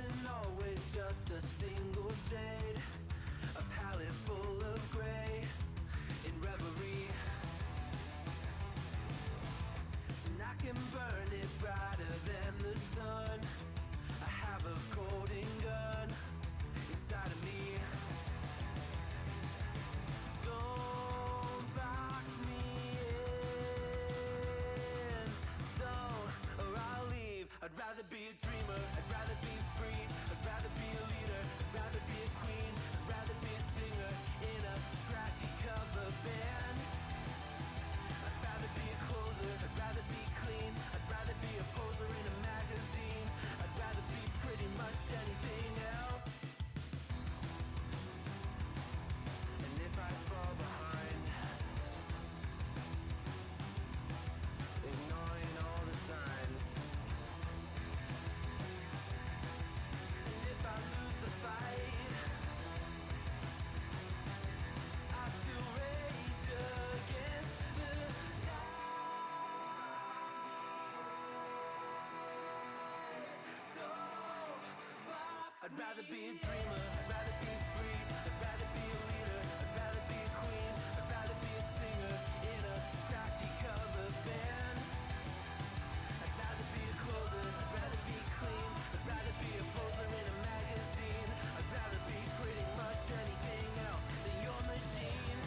isn't always just a single shade, a palette full of gray in reverie. And I can burn it brighter than the sun. I have a golden gun inside of me. Don't box me in, don't, or I'll leave. I'd rather be a dreamer, I'd rather be free, I'd rather be a leader, I'd rather be a queen, I'd rather be a singer in a trashy cover band. I'd rather be a closer, I'd rather be clean, I'd rather be a poser in a magazine, I'd rather be pretty much anything else. And if I fall behind, ignoring all the signs, and if I lose the fight, I still rage against the night. Don't box I'd rather be a dreamer, I'd rather be free, I'd rather be a leader, I'd rather be a queen, I'd rather be a singer in a trashy cover band. I'd rather be a closer, I'd rather be clean, I'd rather be a poser in a magazine, I'd rather be pretty much anything else than your machine.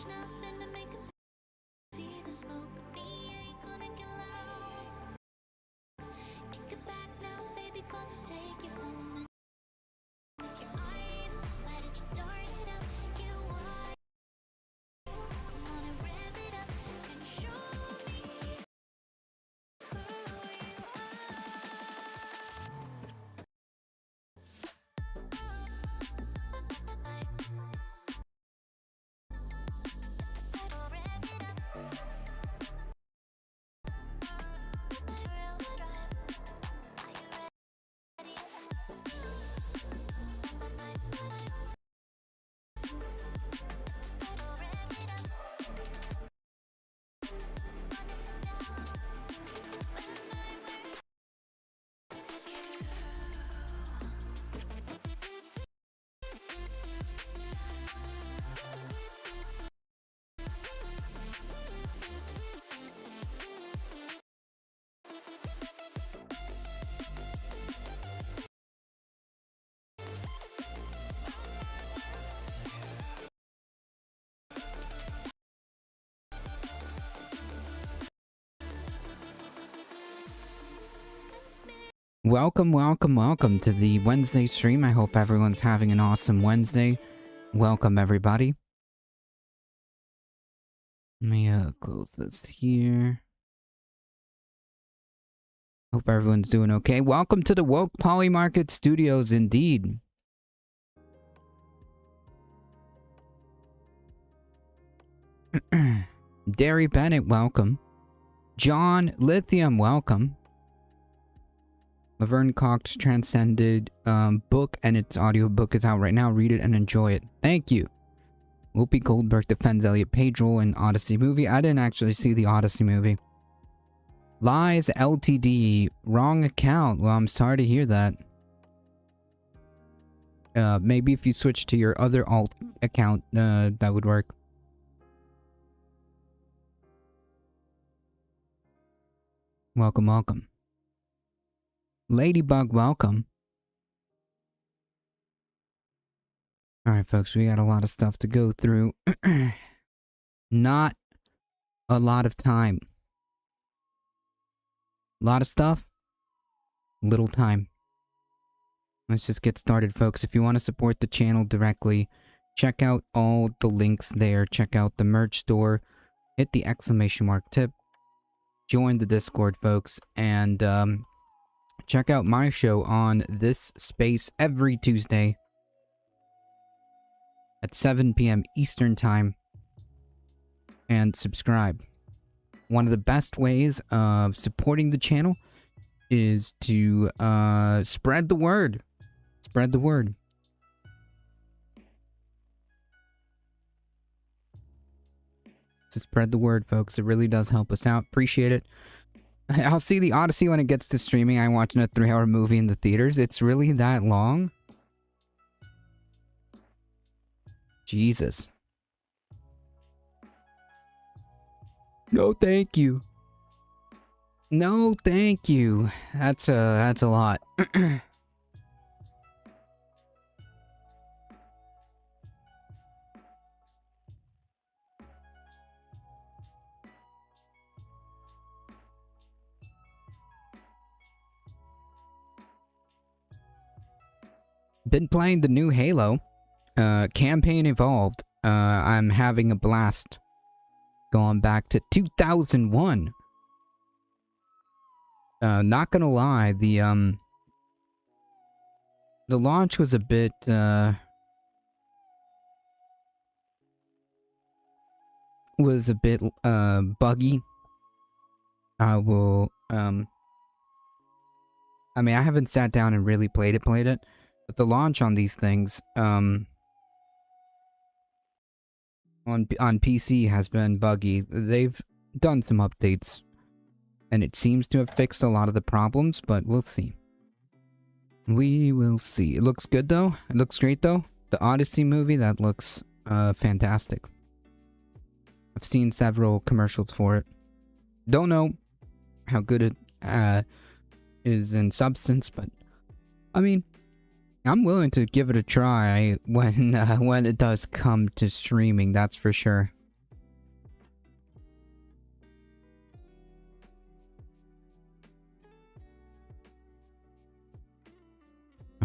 now, spin to make 'em see the smoke. We ain't gonna get loud. Kick it back now, baby, gonna take you home. And if you're mine, why did you start it up? You want, wanna rev it up and show me who you Welcome to the Wednesday stream. I hope everyone's having an awesome Wednesday. Welcome, everybody. Let me close this here. Hope everyone's doing okay. Welcome to the Woke Poly Market Studios, indeed. Derry Bennett, welcome. John Lithium, welcome. Laverne Cox Transcended book, and its audiobook is out right now. Read it and enjoy it. Thank you. Whoopi Goldberg defends Elliot Page role in Odyssey movie. I didn't actually see the Odyssey movie. Lies LTD. Wrong account. Well, I'm sorry to hear that. Maybe if you switch to your other alt account, that would work. Welcome. Ladybug, welcome. Alright, folks, we got a lot of stuff to go through. Not a lot of time. A lot of stuff, little time. Let's just get started, folks. If you want to support the channel directly, check out all the links there. Check out the merch store. Hit the exclamation mark tip. Join the Discord, folks. And, check out my show on this space every Tuesday at 7 p.m. Eastern Time. And subscribe. One of the best ways of supporting the channel is to spread the word. Spread the word. So spread the word, folks. It really does help us out. Appreciate it. I'll see the Odyssey when it gets to streaming. I'm watching a 3-hour movie in the theaters. It's really that long? Jesus. No, thank you. No, thank you. That's a lot. Been playing the new Halo. Campaign Evolved. I'm having a blast. Going back to 2001. Not gonna lie, the launch was a bit, buggy. I will, I mean, I haven't sat down and really played it, but the launch on these things, on PC has been buggy. They've done some updates, and it seems to have fixed a lot of the problems, but we'll see. We will see. It looks good, though. It looks great, though. The Odyssey movie, that looks fantastic. I've seen several commercials for it. Don't know how good it is in substance, but I mean, I'm willing to give it a try when it does come to streaming, that's for sure.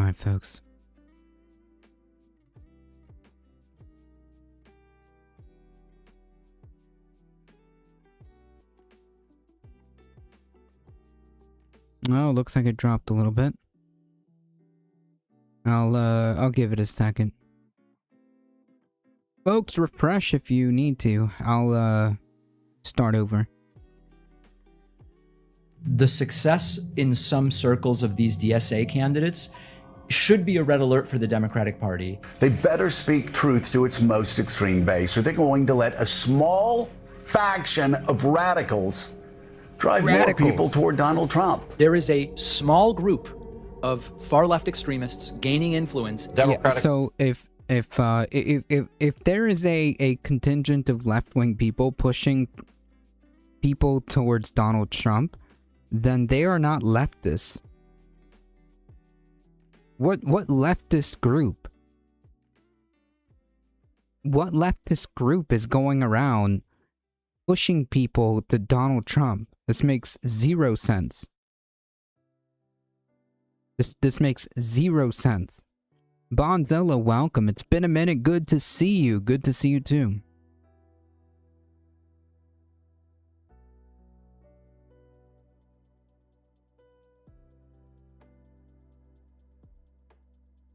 Alright, folks. Oh, looks like it dropped a little bit. I'll give it a second. Folks, refresh if you need to. I'll, start over. The success in some circles of these DSA candidates should be a red alert for the Democratic Party. They better speak truth to its most extreme base, or they're going to let a small faction of radicals drive more people toward Donald Trump. There is a small group of far-left extremists gaining influence. Yeah, so if there is a contingent of left-wing people pushing people towards Donald Trump, then they are not leftists. What leftist group? What leftist group is going around pushing people to Donald Trump? This makes zero sense. This makes zero sense. Bonzilla, welcome. It's been a minute. Good to see you. Good to see you too.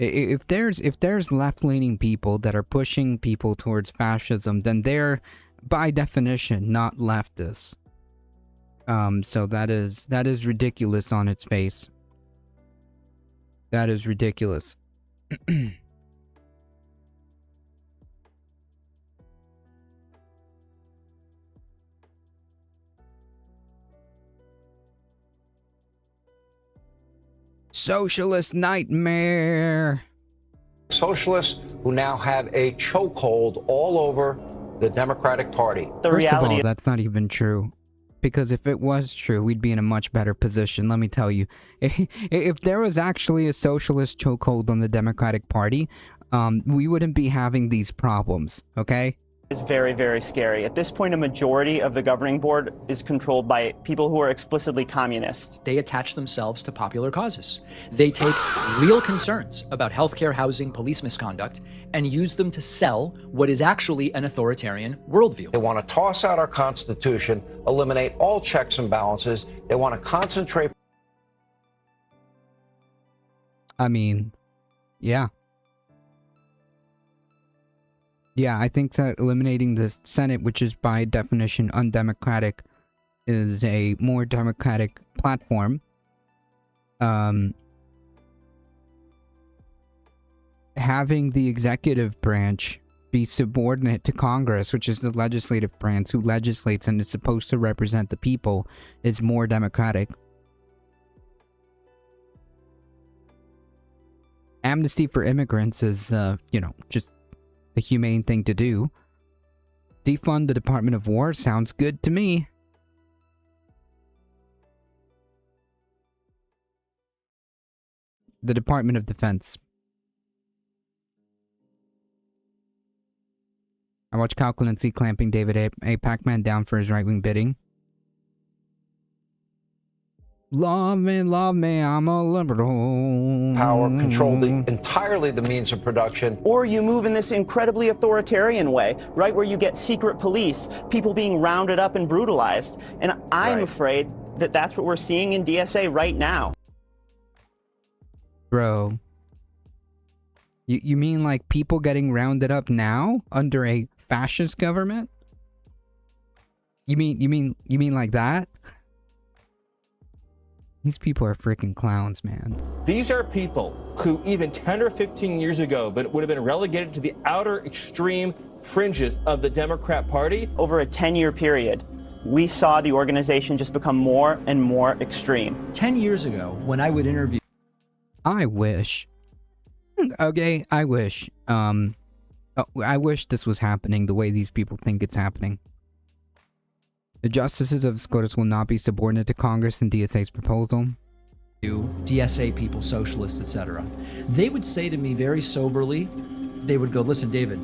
If there's left-leaning people that are pushing people towards fascism, then they're by definition not leftists. So that is ridiculous on its face. That is ridiculous. Socialist nightmare. Socialists who now have a chokehold all over the Democratic Party. First of all, that's not even true. Because if it was true, we'd be in a much better position, let me tell you. If there was actually a socialist chokehold on the Democratic Party, we wouldn't be having these problems, okay? Is very, very scary. At this point, a majority of the governing board is controlled by people who are explicitly communist. They attach themselves to popular causes. They take real concerns about healthcare, housing, police misconduct, and use them to sell what is actually an authoritarian worldview. They want to toss out our Constitution, eliminate all checks and balances. They want to concentrate. I mean, yeah. Yeah, I think that eliminating the Senate, which is by definition undemocratic, is a more democratic platform. Having the executive branch be subordinate to Congress, which is the legislative branch who legislates and is supposed to represent the people, is more democratic. Amnesty for immigrants is, just the humane thing to do. Defund the Department of War sounds good to me. The Department of Defense. I watched Cal Clancy clamping David A. Pac-Man down for his right-wing bidding. Love me, I'm a liberal. Power, control entirely the means of production. Or you move in this incredibly authoritarian way, right, where you get secret police, people being rounded up and brutalized. And I'm afraid that that's what we're seeing in DSA right now. Bro. You mean like people getting rounded up now under a fascist government? You mean like that? These people are freaking clowns, man. These are people who even 10 or 15 years ago would have been relegated to the outer extreme fringes of the Democrat Party. Over a 10-year period, we saw the organization just become more and more extreme. 10 years ago, when I would interview... I wish. Okay, I wish. I wish this was happening the way these people think it's happening. The justices of SCOTUS will not be subordinate to Congress in DSA's proposal. DSA people, socialists, etc. They would say to me very soberly, they would go, listen, David,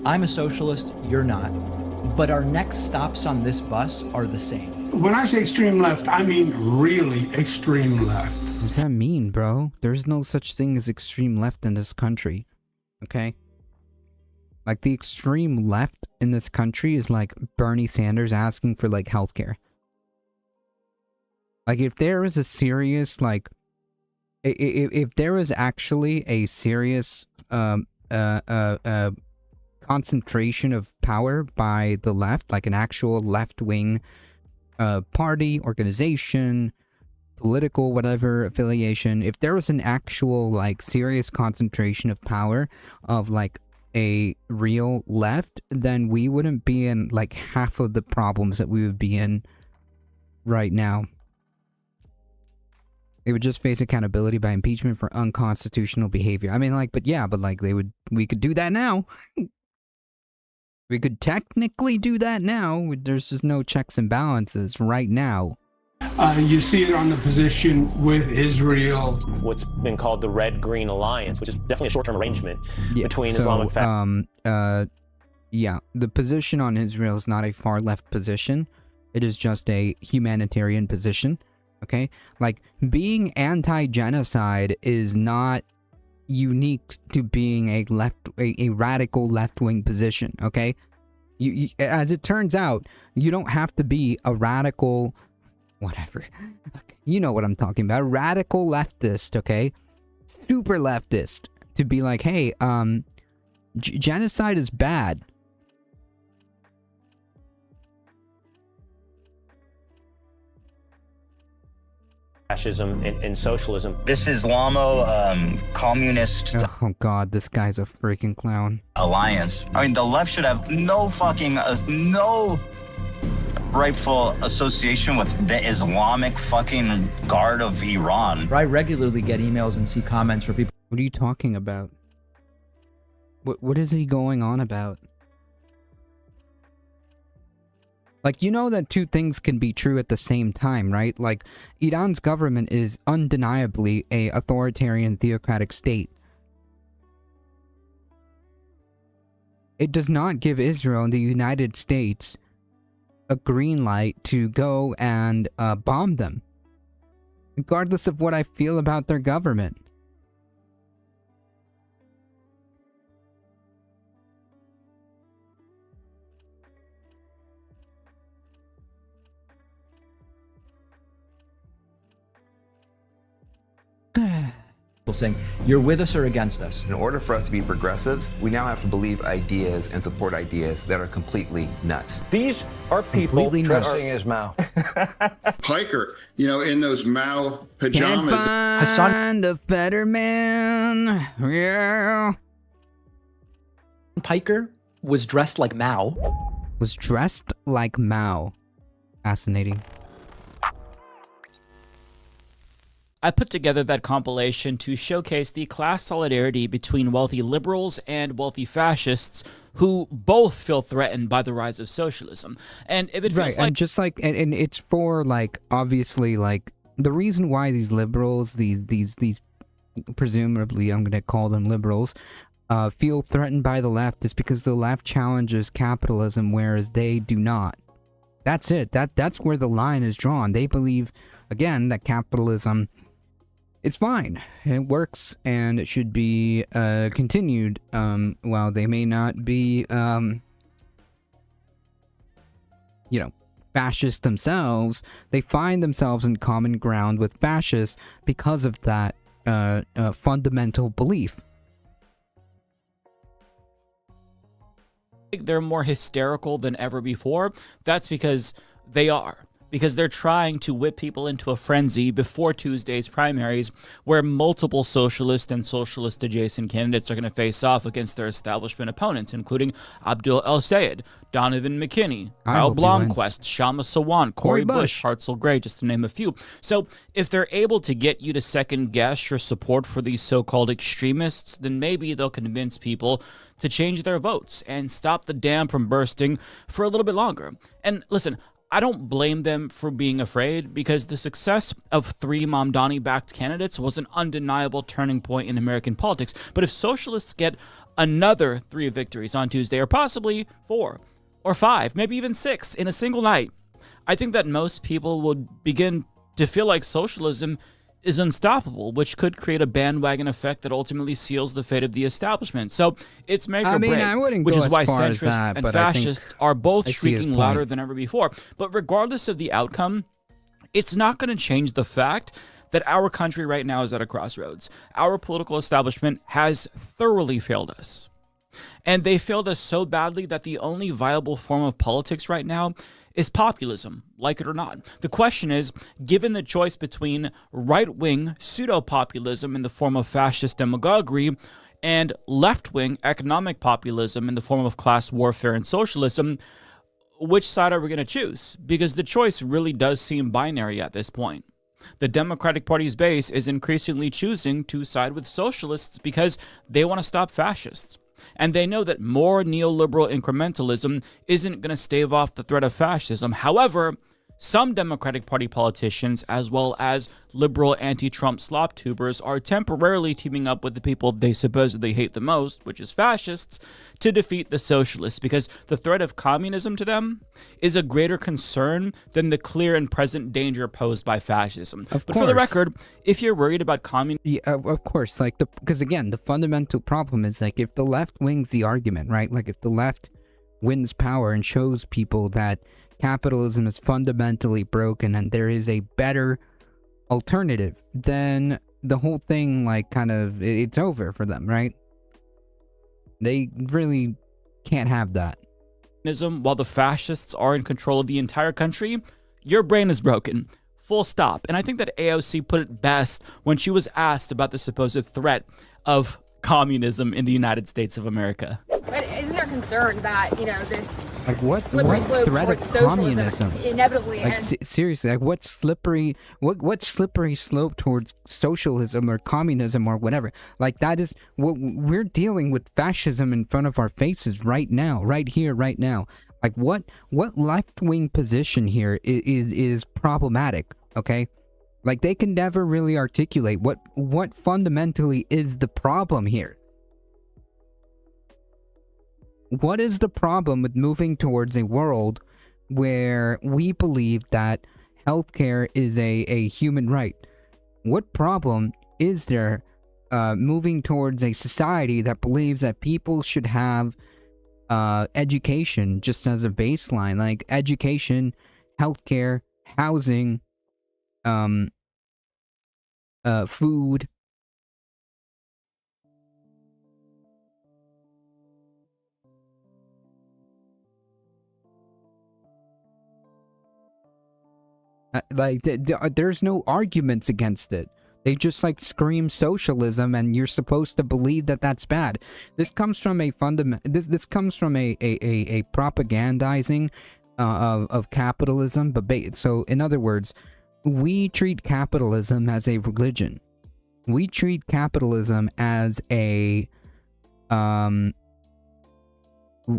I'm a socialist, you're not. But our next stops on this bus are the same. When I say extreme left, I mean really extreme left. What does that mean, bro? There's no such thing as extreme left in this country. Okay? Like, the extreme left in this country is like Bernie Sanders asking for, like, healthcare. Like, if there is a serious, like, if there is actually a serious, concentration of power by the left, like an actual left-wing, party, organization, political, whatever affiliation, if there was an actual, like, serious concentration of power of, like, a real left, then we wouldn't be in, like, half of the problems that we would be in right now. They would just face accountability by impeachment for unconstitutional behavior. I mean, like, but yeah, but, like, we could do that now. We could technically do that now. There's just no checks and balances right now. You see it on the position with Israel. What's been called the Red-Green Alliance, which is definitely a short-term arrangement between Islamic yeah, the position on Israel is not a far-left position. It is just a humanitarian position, okay? Like, being anti-genocide is not unique to being a radical left-wing position, okay? You, as it turns out, you don't have to be a radical... whatever. You know what I'm talking about. Radical leftist, okay? Super leftist. To be like, hey, genocide is bad. fascism and socialism. This Islamo communist Oh god, this guy's a freaking clown. alliance. I mean, the left should have no fucking, no rightful association with the Islamic fucking Guard of Iran. I regularly get emails and see comments where people... What are you talking about? What is he going on about? Like, you know that two things can be true at the same time, right? Like, Iran's government is undeniably a authoritarian theocratic state. It does not give Israel and the United States a green light to go and bomb them, regardless of what I feel about their government. saying, you're with us or against us. In order for us to be progressives, we now have to believe ideas and support ideas that are completely nuts. These are people dressing as Mao. Piker, you know, in those Mao Can't pajamas. find a better man. Yeah. Piker was dressed like Mao. Was dressed like Mao. Fascinating. I put together that compilation to showcase the class solidarity between wealthy liberals and wealthy fascists who both feel threatened by the rise of socialism. And if it feels like... and just like, and it's for, like, obviously, like, the reason why these liberals, these presumably, I'm gonna call them liberals, feel threatened by the left is because the left challenges capitalism, whereas they do not. That's it. That's where the line is drawn. They believe, again, that capitalism... it's fine. It works, and it should be continued. While they may not be, you know, fascists themselves, they find themselves in common ground with fascists because of that fundamental belief. they're more hysterical than ever before. That's because they are. Because they're trying to whip people into a frenzy before Tuesday's primaries, where multiple socialist and socialist-adjacent candidates are going to face off against their establishment opponents, including Abdul El-Sayed, Donovan McKinney, Kyle Blomquist, Shama Sawant, Cory Bush, Hartzell Gray, just to name a few. So if they're able to get you to second-guess your support for these so-called extremists, then maybe they'll convince people to change their votes and stop the dam from bursting for a little bit longer. And listen, I don't blame them for being afraid, because the success of 3 Mamdani-backed candidates was an undeniable turning point in American politics. But if socialists get another 3 victories on Tuesday, or possibly 4 or 5, maybe even 6 in a single night, I think that most people would begin to feel like socialism is unstoppable, which could create a bandwagon effect that ultimately seals the fate of the establishment. So it's make or break, I wouldn't which go is as why far as centrists that, and but I think fascists are both I see his shrieking point. louder than ever before. But regardless of the outcome, it's not going to change the fact that our country right now is at a crossroads. Our political establishment has thoroughly failed us. And they failed us so badly that the only viable form of politics right now is populism, like it or not. The question is, given the choice between right-wing pseudo-populism in the form of fascist demagoguery and left-wing economic populism in the form of class warfare and socialism, which side are we going to choose? Because the choice really does seem binary at this point. The Democratic Party's base is increasingly choosing to side with socialists because they want to stop fascists. And they know that more neoliberal incrementalism isn't going to stave off the threat of fascism. However, some Democratic Party politicians, as well as liberal anti-Trump slop tubers, are temporarily teaming up with the people they supposedly hate the most, which is fascists, to defeat the socialists, because the threat of communism to them is a greater concern than the clear and present danger posed by fascism. But for the record, if you're worried about communism... Yeah, of course, like, because again, the fundamental problem is, like, if the left wins the argument, right? Like, if the left wins power and shows people that capitalism is fundamentally broken and there is a better alternative, then the whole thing, like, kind of, it's over for them, right? They really can't have that. While the fascists are in control of the entire country, your brain is broken. Full stop. And I think that AOC put it best when she was asked about the supposed threat of communism in the United States of America. But isn't there concern that, you know, this like what slippery slope threat of towards socialism communism inevitably like seriously, like what slippery slope towards socialism or communism or whatever? Like, that is what we're dealing with, fascism in front of our faces right now, right here, right now. Like, what left-wing position here is problematic, okay? Like, they can never really articulate what fundamentally is the problem here. What is the problem with moving towards a world where we believe that healthcare is a human right? What problem is there moving towards a society that believes that people should have education just as a baseline, like education, healthcare, housing, food? Like, there's no arguments against it. They just, like, scream socialism, and you're supposed to believe that that's bad. This comes from a this comes from a propagandizing of capitalism. But so, in other words, we treat capitalism as a religion. We treat capitalism as a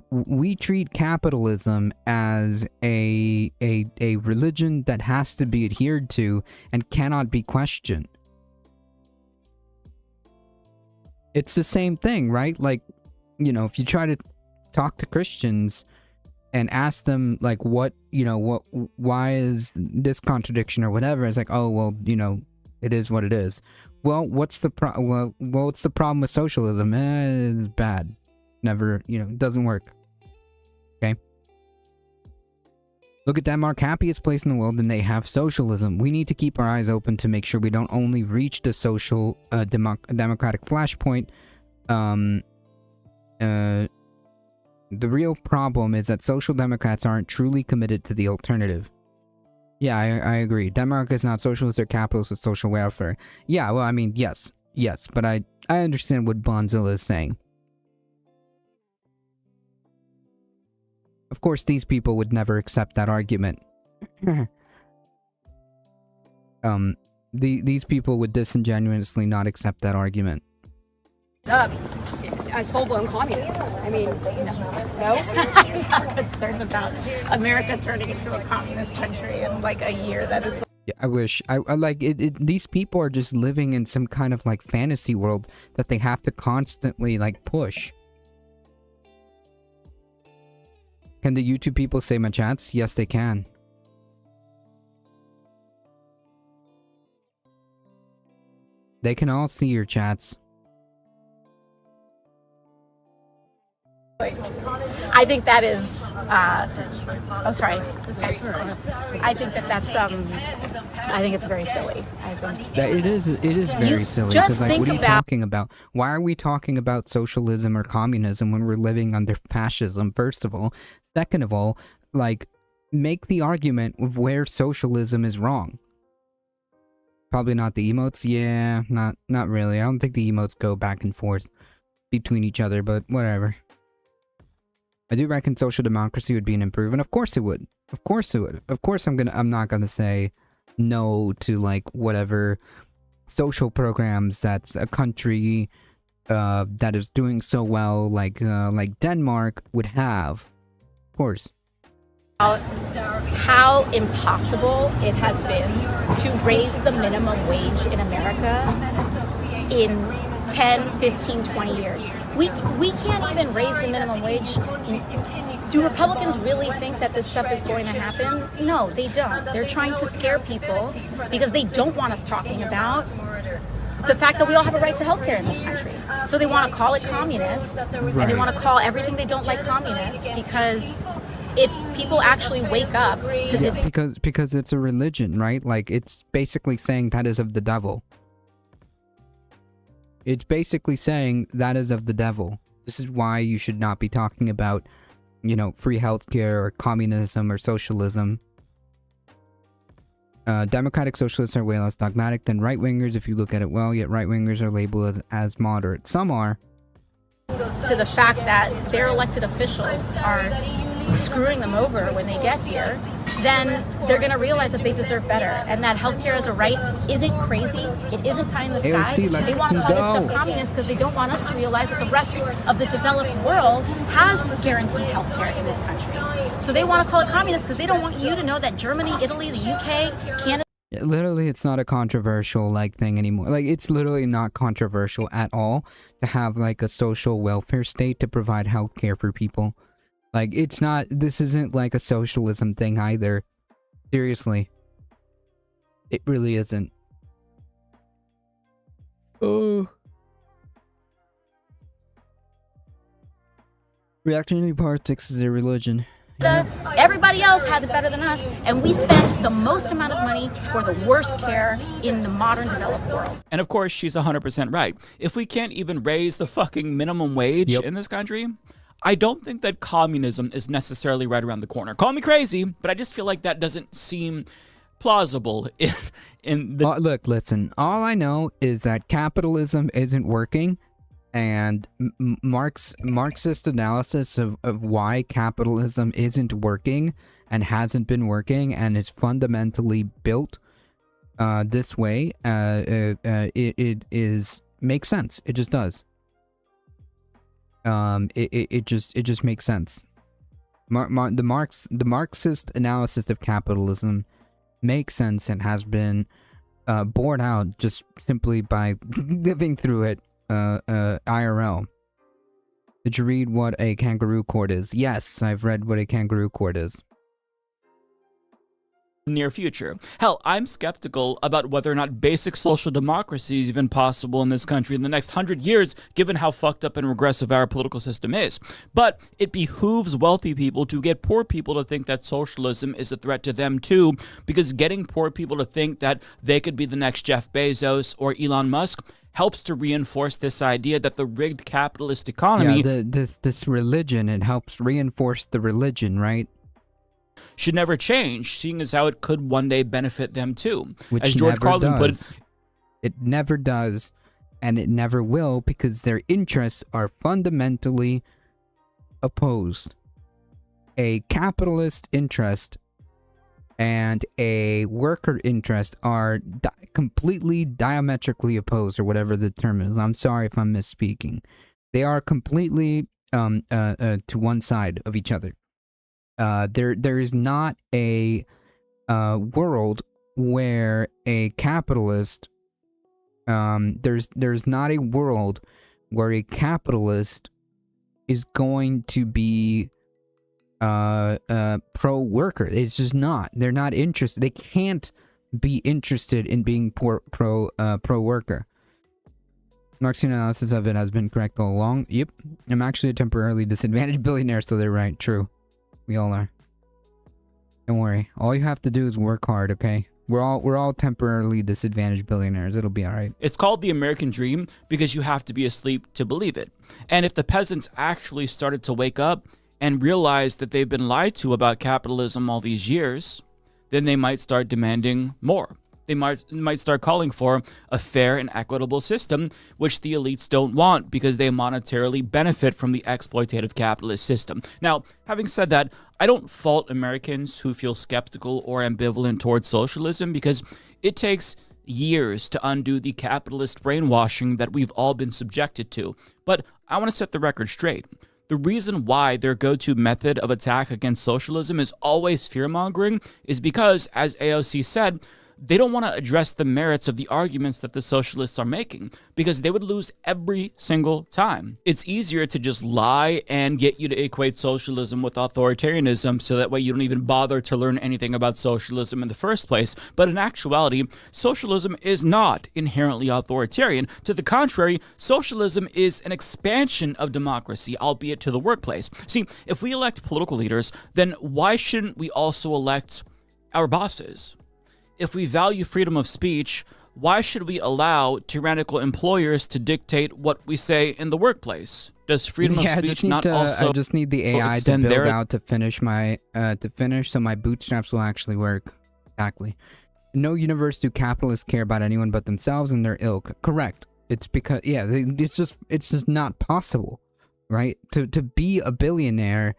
we treat capitalism as a religion that has to be adhered to and cannot be questioned. It's the same thing, right? Like, you know, if you try to talk to Christians and ask them, like, why is this contradiction or whatever? It's like, oh, well, you know, it is what it is. Well, what's the problem with socialism? It's bad. Never, you know, it doesn't work. Okay? Look at Denmark, happiest place in the world, and they have socialism. We need to keep our eyes open to make sure we don't only reach the social democratic flashpoint. The real problem is that social democrats aren't truly committed to the alternative. Yeah, I agree. Denmark is not socialist or capitalist, it's social welfare. Yeah, well, I mean, yes, but I understand what Bonzilla is saying. Of course, these people would never accept that argument. These people would disingenuously not accept that argument. As full-blown communism. I mean, no? I'm not concerned about America turning into a communist country in like a year. That is. Yeah, I wish. I like it. These people are just living in some kind of like fantasy world that they have to constantly like push. Can the YouTube people say my chats? Yes, they can. They can all see your chats. I think that is. Oh, sorry. I think that's. I think it's very silly. I think That it is very silly. just Because, like, think what are you about- talking about? Why are we talking about socialism or communism when we're living under fascism? First of all, second of all, like, make the argument of where socialism is wrong. Probably not the emotes. Yeah, not really. I don't think the emotes go back and forth between each other, but whatever. I do reckon social democracy would be an improvement. Of course it would. Of course it would. Of course I'm not gonna say no to, like, whatever social programs that's a country that is doing so well, like Denmark would have. Of course. how impossible it has been to raise the minimum wage in America in 10, 15, 20 years. We can't even raise the minimum wage. Do Republicans really think that this stuff is going to happen? No, they don't. They're trying to scare people because they don't want us talking about the fact that we all have a right to health care in this country. So they want to call it communist, and they want to call everything they don't like communist, because if people actually wake up to the... Because it's a religion, right? Like, it's basically saying that is of the devil. It's basically saying that is of the devil. This is why you should not be talking about, you know, free healthcare or communism or socialism. Democratic socialists are way less dogmatic than right-wingers if you look at it well, yet right-wingers are labeled as moderate. Some are. to the fact that their elected officials are screwing them over when they get here, then they're going to realize that they deserve better, and that healthcare as a right isn't crazy. It isn't pie in the sky. AOC, They want to call this stuff communist because they don't want us to realize that the rest of the developed world has guaranteed healthcare in this country. So they want to call it communist because they don't want you to know that Germany, Italy, the UK, Canada. Literally, it's not a controversial, like, thing anymore. Like, it's literally not controversial at all to have, like, a social welfare state to provide healthcare for people. Like, it's not, this isn't like a socialism thing either. Seriously. It really isn't. Oh. Reactionary politics is a religion. Everybody else has it better than us, and we spend the most amount of money for the worst care in the modern developed world. And of course, she's 100% right. If we can't even raise the fucking minimum wage in this country, I don't think that communism is necessarily right around the corner. Call me crazy, but I just feel like that doesn't seem plausible in the... Look, listen, all I know is that capitalism isn't working, and Marxist analysis of why capitalism isn't working and hasn't been working and is fundamentally built this way, it makes sense. It just does. It just makes sense. The Marxist analysis of capitalism makes sense and has been borne out just simply by living through it IRL. Did you read what a kangaroo court is? Yes, I've read what a kangaroo court is. Near future. Hell, I'm skeptical about whether or not basic social democracy is even possible in this country in the next 100 years, given how fucked up and regressive our political system is. But it behooves wealthy people to get poor people to think that socialism is a threat to them too, because getting poor people to think that they could be the next Jeff Bezos or Elon Musk helps to reinforce this idea that the rigged capitalist economy... Yeah, this religion, it helps reinforce the religion, right? Should never change, seeing as how it could one day benefit them too. Which as George Carlin put it, it never does, and it never will, because their interests are fundamentally opposed. A capitalist interest and a worker interest are completely diametrically opposed, or whatever the term is. I'm sorry if I'm misspeaking. They are completely to one side of each other. There is not a world where a capitalist there's not a world where a capitalist is going to be pro-worker. It's just not. They're not interested. They can't be interested in being pro-worker. Mark's analysis of it has been correct all along. Yep. I'm actually a temporarily disadvantaged billionaire, so they're right. True. We all are. Don't worry. All you have to do is work hard, okay? We're all temporarily disadvantaged billionaires. It'll be all right. It's called the American dream because you have to be asleep to believe it. And if the peasants actually started to wake up and realize that they've been lied to about capitalism all these years, then they might start demanding more. They might start calling for a fair and equitable system, which the elites don't want because they monetarily benefit from the exploitative capitalist system. Now, having said that, I don't fault Americans who feel skeptical or ambivalent towards socialism because it takes years to undo the capitalist brainwashing that we've all been subjected to. But I want to set the record straight. The reason why their go-to method of attack against socialism is always fear-mongering is because, as AOC said, they don't want to address the merits of the arguments that the socialists are making because they would lose every single time. It's easier to just lie and get you to equate socialism with authoritarianism so that way you don't even bother to learn anything about socialism in the first place. But in actuality, socialism is not inherently authoritarian. To the contrary, socialism is an expansion of democracy, albeit to the workplace. See, if we elect political leaders, then why shouldn't we also elect our bosses? If we value freedom of speech, why should we allow tyrannical employers to dictate what we say in the workplace? Does freedom of speech not also I just need the AI to build out to finish my so my bootstraps will actually work. Exactly. In no universe do capitalists care about anyone but themselves and their ilk. Correct. It's because it's just not possible, right? To be a billionaire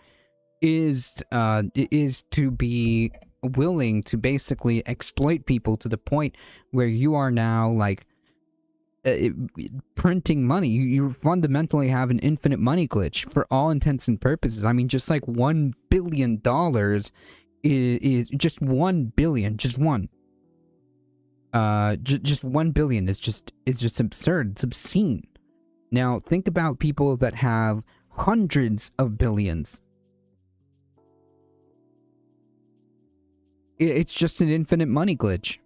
is to be willing to basically exploit people to the point where you are now like printing money. You fundamentally have an infinite money glitch for all intents and purposes. I mean, just like $1 billion is just 1 billion, just one. Just 1 billion is just absurd. It's obscene. Now think about people that have hundreds of billions. It's just an infinite money glitch.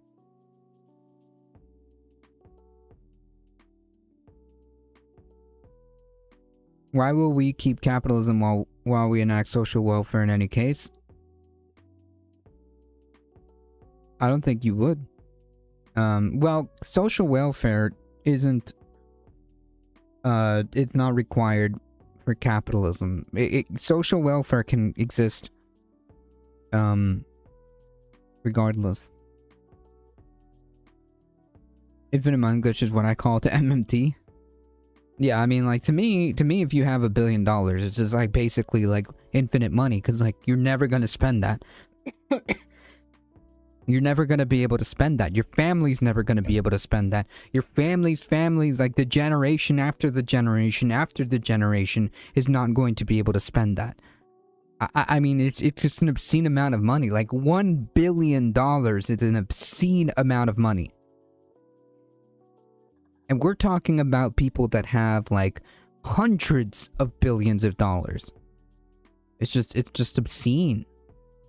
Why will we keep capitalism while we enact social welfare in any case? I don't think you would. Well, social welfare isn't it's not required for capitalism. Social welfare can exist regardless. Infinite money glitch is what I call it to MMT. Yeah, I mean, like, to me, if you have $1 billion, it's just like basically like infinite money, because like you're never gonna spend that. You're never gonna be able to spend that. Your family's never gonna be able to spend that. Your family's like the generation after the generation after the generation is not going to be able to spend that. I mean, it's just an obscene amount of money. Like $1 billion is an obscene amount of money. And we're talking about people that have like hundreds of billions of dollars. It's just obscene.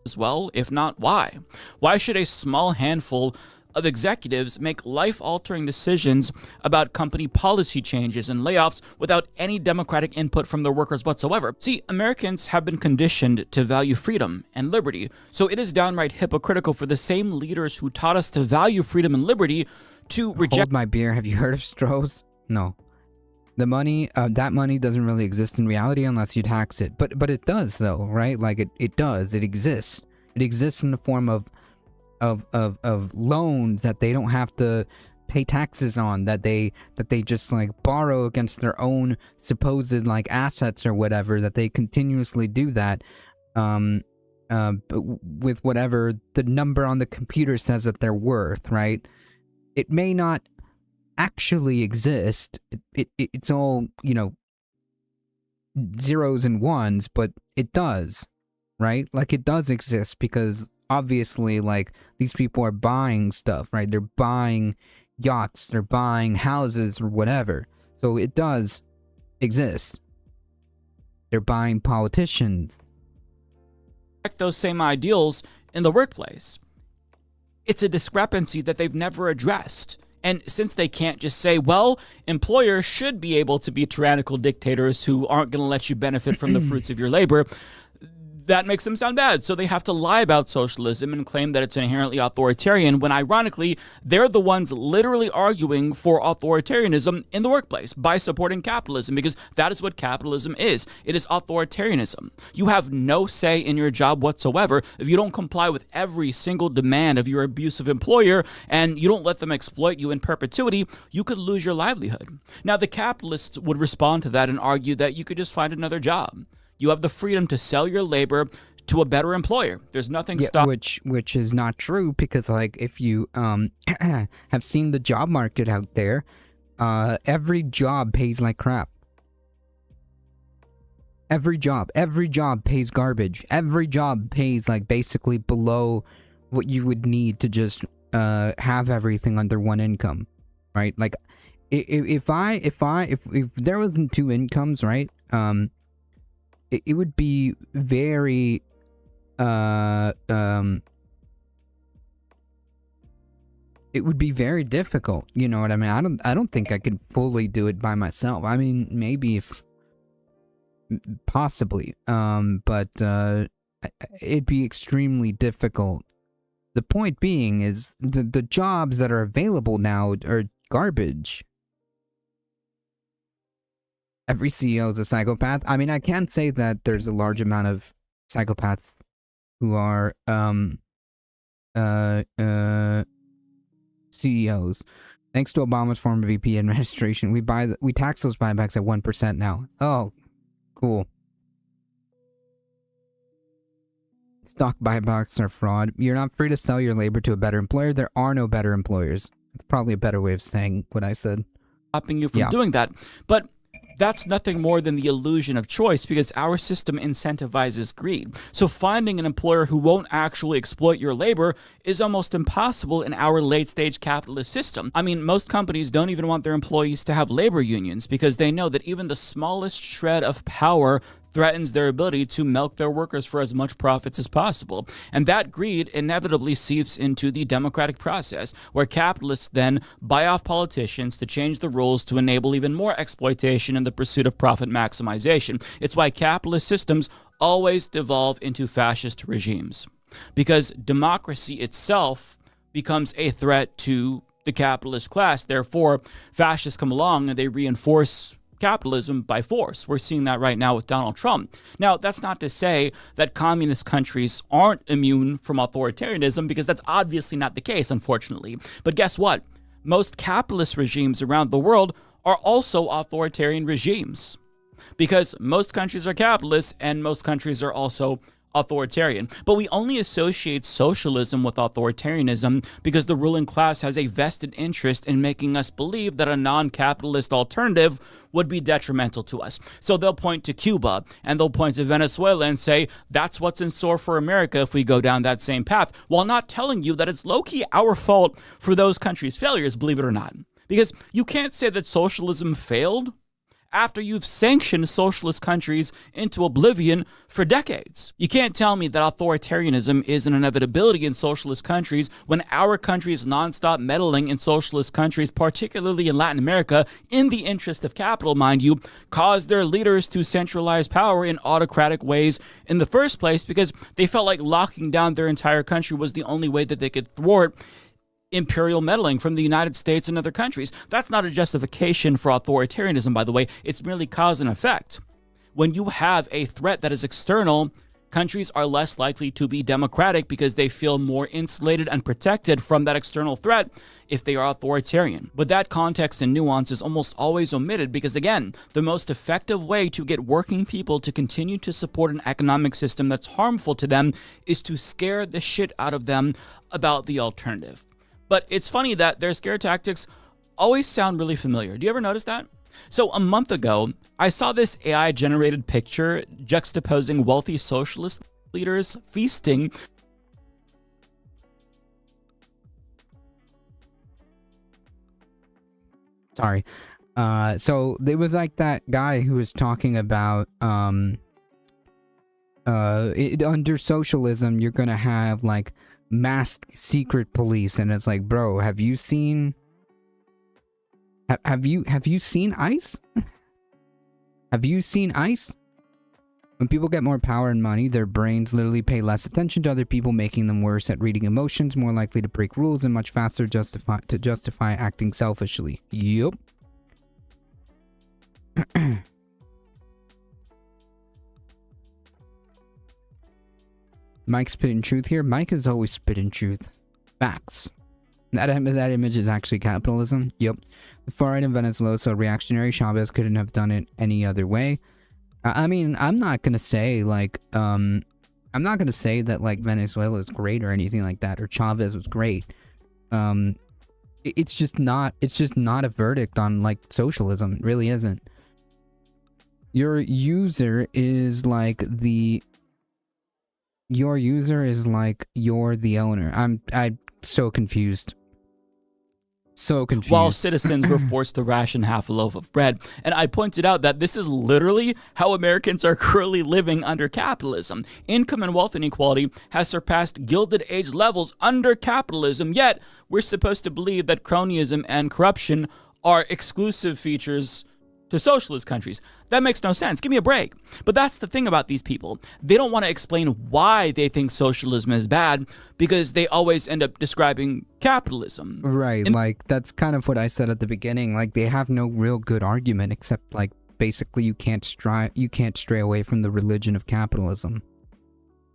As well, if not, why? Why should a small handful of executives make life-altering decisions about company policy changes and layoffs without any democratic input from their workers whatsoever? See, Americans have been conditioned to value freedom and liberty, so it is downright hypocritical for the same leaders who taught us to value freedom and liberty to reject— Hold my beer. Have you heard of Stroh's? No. The money, that money doesn't really exist in reality unless you tax it. But it does, though, right? Like, it does. It exists. It exists in the form of loans that they don't have to pay taxes on, that they just like borrow against their own supposed like assets or whatever, that they continuously do that with whatever the number on the computer says that they're worth, right? It may not actually exist. It's all, you know, zeros and ones, but it does, right? Like, it does exist because obviously, like, these people are buying stuff, right? They're buying yachts, they're buying houses or whatever. So it does exist. They're buying politicians. Those same ideals in the workplace. It's a discrepancy that they've never addressed. And since they can't just say, well, employers should be able to be tyrannical dictators who aren't going to let you benefit from the fruits of your labor, that makes them sound bad. So they have to lie about socialism and claim that it's inherently authoritarian, when ironically, they're the ones literally arguing for authoritarianism in the workplace by supporting capitalism, because that is what capitalism is. It is authoritarianism. You have no say in your job whatsoever if you don't comply with every single demand of your abusive employer and you don't let them exploit you in perpetuity. You could lose your livelihood. Now, the capitalists would respond to that and argue that you could just find another job. You have the freedom to sell your labor to a better employer. There's nothing stopping. Which is not true, because like if you have seen the job market out there, every job pays like crap. Every job pays garbage. Every job pays like basically below what you would need to just have everything under one income, right? Like if there wasn't two incomes, right? It would be very it would be very difficult, you know what I mean? I don't think I could fully do it by myself. I mean, maybe if possibly, but it'd be extremely difficult. The point being is the jobs that are available now are garbage. Every CEO is a psychopath. I mean, I can't say that there's a large amount of psychopaths who are CEOs. Thanks to Obama's former VP administration, we tax those buybacks at 1% now. Oh, cool. Stock buybacks are fraud. You're not free to sell your labor to a better employer. There are no better employers. It's probably a better way of saying what I said. Stopping you from doing that. But that's nothing more than the illusion of choice, because our system incentivizes greed. So finding an employer who won't actually exploit your labor is almost impossible in our late-stage capitalist system. I mean, most companies don't even want their employees to have labor unions, because they know that even the smallest shred of power threatens their ability to milk their workers for as much profits as possible. And that greed inevitably seeps into the democratic process, where capitalists then buy off politicians to change the rules to enable even more exploitation in the pursuit of profit maximization. It's why capitalist systems always devolve into fascist regimes, because democracy itself becomes a threat to the capitalist class. Therefore, fascists come along and they reinforce capitalism by force. We're seeing that right now with Donald Trump. Now, that's not to say that communist countries aren't immune from authoritarianism, because that's obviously not the case, unfortunately. But guess what? Most capitalist regimes around the world are also authoritarian regimes, because most countries are capitalist and most countries are also authoritarian. But we only associate socialism with authoritarianism because the ruling class has a vested interest in making us believe that a non-capitalist alternative would be detrimental to us. So they'll point to Cuba and they'll point to Venezuela and say, that's what's in store for America if we go down that same path, while not telling you that it's low-key our fault for those countries' failures, believe it or not. Because you can't say that socialism failed after you've sanctioned socialist countries into oblivion for decades. You can't tell me that authoritarianism is an inevitability in socialist countries when our country's nonstop meddling in socialist countries, particularly in Latin America, in the interest of capital, mind you, caused their leaders to centralize power in autocratic ways in the first place, because they felt like locking down their entire country was the only way that they could thwart imperial meddling from the United States and other countries. That's not a justification for authoritarianism, by the way. It's merely cause and effect. When you have a threat that is external, countries are less likely to be democratic because they feel more insulated and protected from that external threat if they are authoritarian. But that context and nuance is almost always omitted because, again, the most effective way to get working people to continue to support an economic system that's harmful to them is to scare the shit out of them about the alternative. But it's funny that their scare tactics always sound really familiar. Do you ever notice that? So a month ago, I saw this AI-generated picture juxtaposing wealthy socialist leaders feasting. Sorry. So there was like that guy who was talking about under socialism, you're gonna have like masked secret police, and it's like, bro, have you seen Have you seen ICE? Have you seen ICE? When people get more power and money, their brains literally pay less attention to other people, making them worse at reading emotions, more likely to break rules, and much faster to justify acting selfishly. Yup. Mike spitting truth here. Mike is always spitting truth. Facts. That image is actually capitalism. Yep. The far right in Venezuela is so reactionary. Chavez couldn't have done it any other way. I mean, I'm not gonna say like I'm not gonna say that like Venezuela is great or anything like that, or Chavez was great. It's just not a verdict on like socialism. It really isn't. Your user is like you're the owner. I'm so confused. So confused. While citizens were forced to ration half a loaf of bread. And I pointed out that this is literally how Americans are currently living under capitalism. Income and wealth inequality has surpassed Gilded Age levels under capitalism, yet we're supposed to believe that cronyism and corruption are exclusive features to socialist countries. That makes no sense. Give me a break. But that's the thing about these people. They don't want to explain why they think socialism is bad because they always end up describing capitalism. Right, like that's kind of what I said at the beginning. Like they have no real good argument except like basically you can't stray away from the religion of capitalism.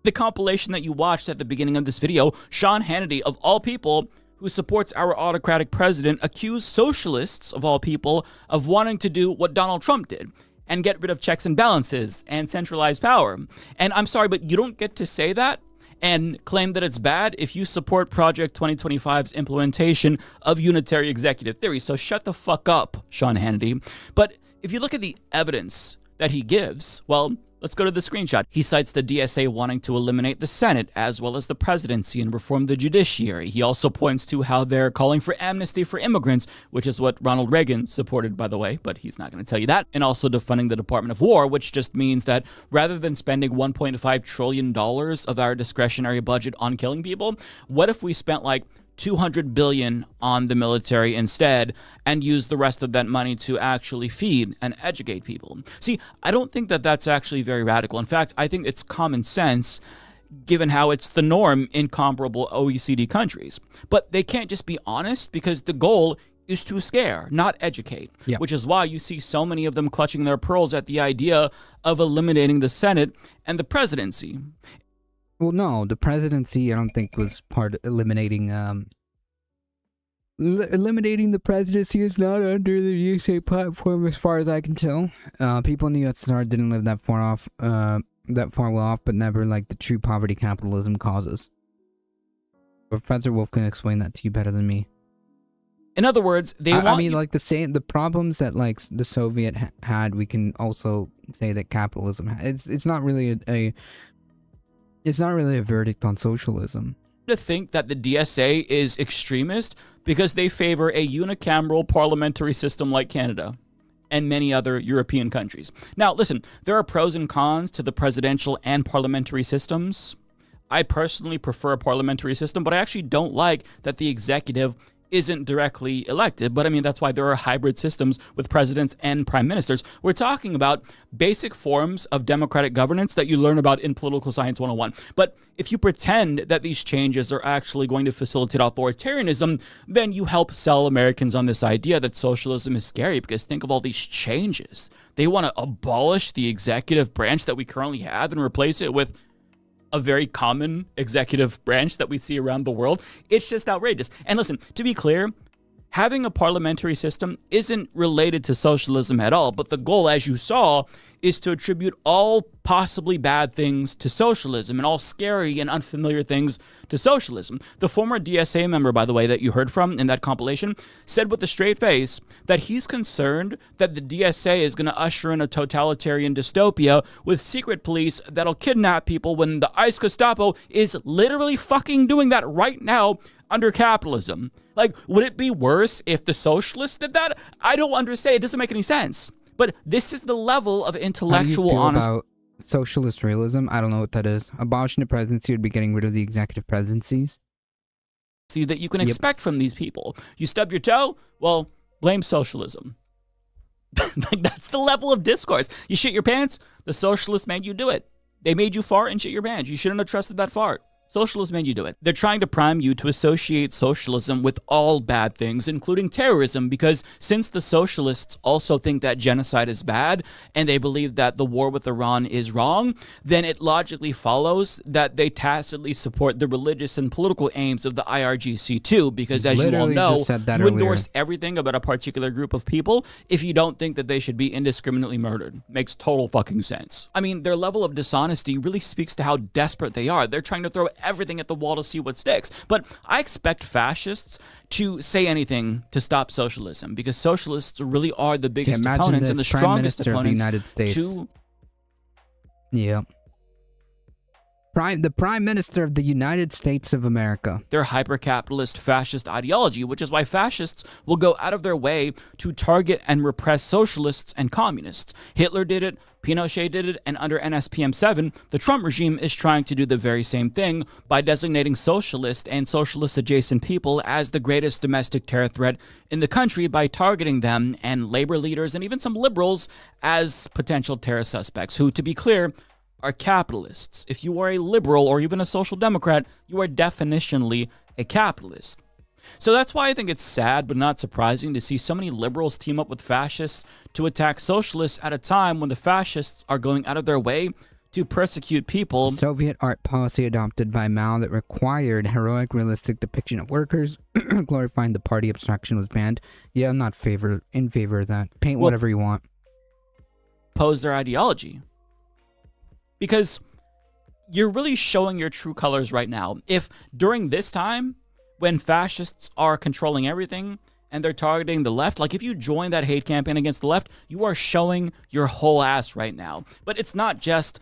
The compilation that you watched at the beginning of this video, Sean Hannity, of all people, who supports our autocratic president, accused socialists, of all people, of wanting to do what Donald Trump did and get rid of checks and balances and centralized power. And I'm sorry, but you don't get to say that and claim that it's bad if you support Project 2025's implementation of unitary executive theory. So shut the fuck up, Sean Hannity. But if you look at the evidence that he gives, well, let's go to the screenshot. He cites the DSA wanting to eliminate the Senate as well as the presidency and reform the judiciary. He also points to how they're calling for amnesty for immigrants, which is what Ronald Reagan supported, by the way, but he's not going to tell you that. And also defunding the Department of War, which just means that rather than spending $1.5 trillion of our discretionary budget on killing people, what if we spent like $200 billion on the military instead and use the rest of that money to actually feed and educate people? See, I don't think that that's actually very radical. In fact, I think it's common sense given how it's the norm in comparable OECD countries. But they can't just be honest because the goal is to scare, not educate, which is why you see so many of them clutching their pearls at the idea of eliminating the Senate and the presidency. Well, no, the presidency, I don't think was part of eliminating, eliminating the presidency is not under the USA platform as far as I can tell. People in the USSR didn't live that far well off, but never like the true poverty capitalism causes. Professor Wolf can explain that to you better than me. In other words, I mean, like the problems that like the Soviet had, we can also say that capitalism had. It's not really It's not really a verdict on socialism. To think that the DSA is extremist because they favor a unicameral parliamentary system like Canada and many other European countries. Now, listen, there are pros and cons to the presidential and parliamentary systems. I personally prefer a parliamentary system, but I actually don't like that the executive isn't directly elected. But I mean, that's why there are hybrid systems with presidents and prime ministers. We're talking about basic forms of democratic governance that you learn about in Political Science 101. But if you pretend that these changes are actually going to facilitate authoritarianism, then you help sell Americans on this idea that socialism is scary, because think of all these changes. They want to abolish the executive branch that we currently have and replace it with a very common executive branch that we see around the world. It's just outrageous. And listen, to be clear, having a parliamentary system isn't related to socialism at all, but the goal, as you saw, is to attribute all possibly bad things to socialism and all scary and unfamiliar things to socialism. The former DSA member, by the way, that you heard from in that compilation, said with a straight face that he's concerned that the DSA is going to usher in a totalitarian dystopia with secret police that'll kidnap people when the ICE Gestapo is literally fucking doing that right now under capitalism. Like, would it be worse if the socialists did that? I don't understand. It doesn't make any sense. But this is the level of intellectual honesty. How do you feel about socialist realism? I don't know what that is. Abolishing the presidency would be getting rid of the executive presidencies. See that you can expect from these people. You stub your toe? Well, Blame socialism. Like, that's the level of discourse. You shit your pants? The socialists made you do it. They made you fart and shit your pants. You shouldn't have trusted that fart. Socialists made you do it. They're trying to prime you to associate socialism with all bad things, including terrorism, because since the socialists also think that genocide is bad and they believe that the war with Iran is wrong, then it logically follows that they tacitly support the religious and political aims of the IRGC too, because as you all know, you endorse everything about a particular group of people if you don't think that they should be indiscriminately murdered. Makes total fucking sense. I mean, their level of dishonesty really speaks to how desperate they are. They're trying to throw everything at the wall to see what sticks. But I expect fascists to say anything to stop socialism, because socialists really are the biggest opponents and the strongest opponents of the United States. Yeah. The Prime Minister of the United States of America. Their hyper-capitalist fascist ideology, which is why fascists will go out of their way to target and repress socialists and communists. Hitler did it, Pinochet did it, and under NSPM 7, the Trump regime is trying to do the very same thing by designating socialist and socialist-adjacent people as the greatest domestic terror threat in the country by targeting them and labor leaders and even some liberals as potential terror suspects, who, to be clear, are capitalists. If you are a liberal or even a social democrat, you are definitionally a capitalist. So that's why I think it's sad but not surprising to see so many liberals team up with fascists to attack socialists at a time when the fascists are going out of their way to persecute people. Soviet art policy adopted by Mao that required heroic, realistic depiction of workers, glorifying the party abstraction was banned. Yeah, I'm not in favor of that. Paint whatever you want. Pose their ideology. Because you're really showing your true colors right now. If during this time, when fascists are controlling everything and they're targeting the left, like if you join that hate campaign against the left, you are showing your whole ass right now. But it's not just,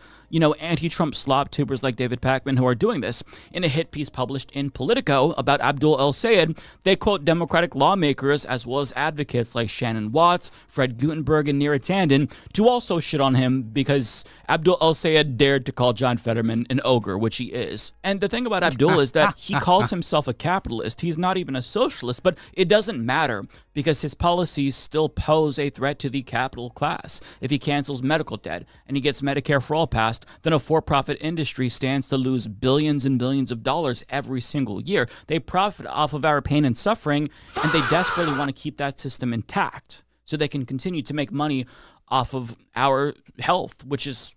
anti-Trump slop tubers like David Pakman who are doing this. In a hit piece published in Politico about Abdul El-Sayed, they quote Democratic lawmakers as well as advocates like Shannon Watts, Fred Gutenberg, and Neera Tanden to also shit on him because Abdul El-Sayed dared to call John Fetterman an ogre, which he is. And the thing about Abdul is that he calls himself a capitalist. He's not even a socialist, but it doesn't matter because his policies still pose a threat to the capital class. If he cancels medical debt and he gets Medicare for All passed, then a for-profit industry stands to lose billions and billions of dollars every single year. They profit off of our pain and suffering, and they desperately want to keep that system intact so they can continue to make money off of our health, which is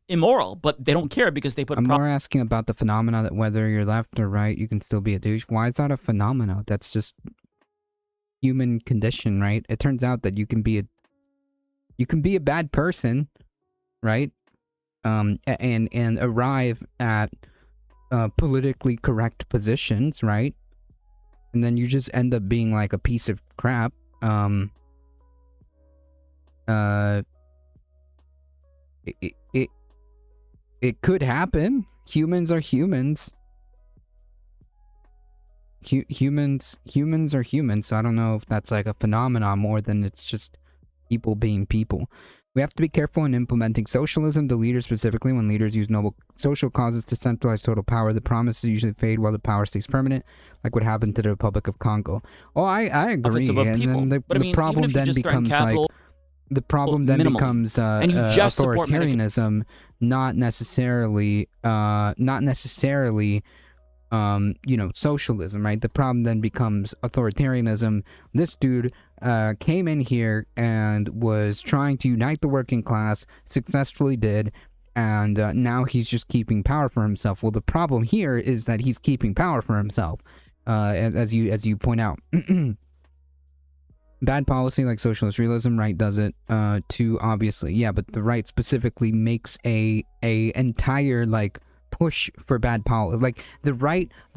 immoral, but they don't care because they put... I'm more asking about the phenomena that whether you're left or right, you can still be a douche. Why is that a phenomena? That's just human condition, right? It turns out that you can be a bad person, right? And arrive at politically correct positions, right? And then you just end up being like a piece of crap. It could happen. Humans are humans. Humans are humans, so I don't know if that's like a phenomenon more than it's just people being people. We have to be careful in implementing socialism to leaders, specifically when leaders use noble social causes to centralize total power. The promises usually fade while the power stays permanent, like what happened to the Republic of Congo. Oh, I agree. And then the problem then becomes like authoritarianism, not necessarily socialism, right? The problem then becomes authoritarianism. This dude came in here and was trying to unite the working class, successfully did, and now he's just keeping power for himself. Well, the problem here is that he's keeping power for himself, as you point out. Bad policy like socialist realism, right, does it too, obviously. Yeah, but the right specifically makes a entire like push for bad policy. Like the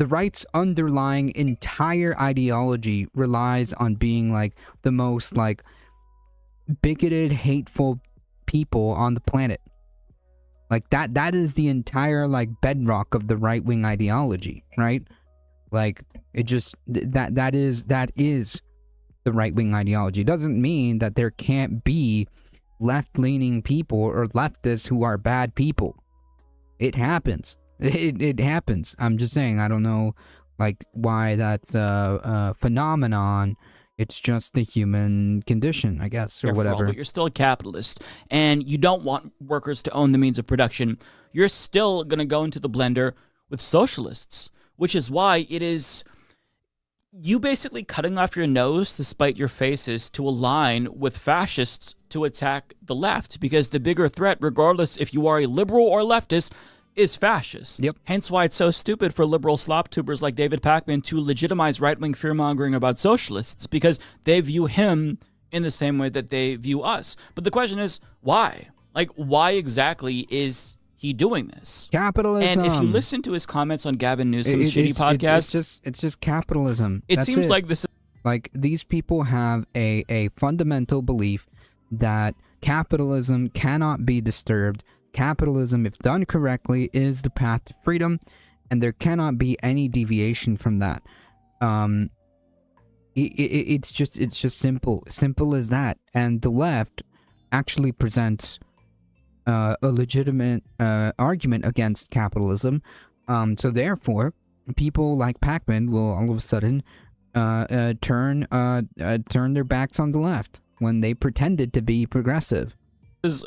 right's underlying entire ideology relies on being like the most like bigoted, hateful people on the planet. Like that is the entire like bedrock of the right-wing ideology, right? Like it just that is the right-wing ideology. It doesn't mean that there can't be left-leaning people or leftists who are bad people. It happens. It happens. I'm just saying, I don't know, like, why that's a phenomenon It's just the human condition, I guess, or Careful, whatever. but you're still a capitalist, and you don't want workers to own the means of production. You're still going to go into the blender with socialists, which is why it is you basically cutting off your nose to spite your faces to align with fascists to attack the left, because the bigger threat, regardless if you are a liberal or leftist, is fascist. Yep. Hence why it's so stupid for liberal slop tubers like David Pakman to legitimize right-wing fear-mongering about socialists, because they view him in the same way that they view us. But the question is, why? Like, why exactly is he doing this? Capitalism. And if you listen to his comments on Gavin Newsom's shitty podcast, it's just capitalism. it That's seems like this. Like, these people have a fundamental belief that capitalism cannot be disturbed. Capitalism, if done correctly, is the path to freedom, and there cannot be any deviation from that. It's just simple as that. And the left actually presents a legitimate argument against capitalism. So therefore, people like Pakman will all of a sudden turn their backs on the left when they pretended to be progressive. Is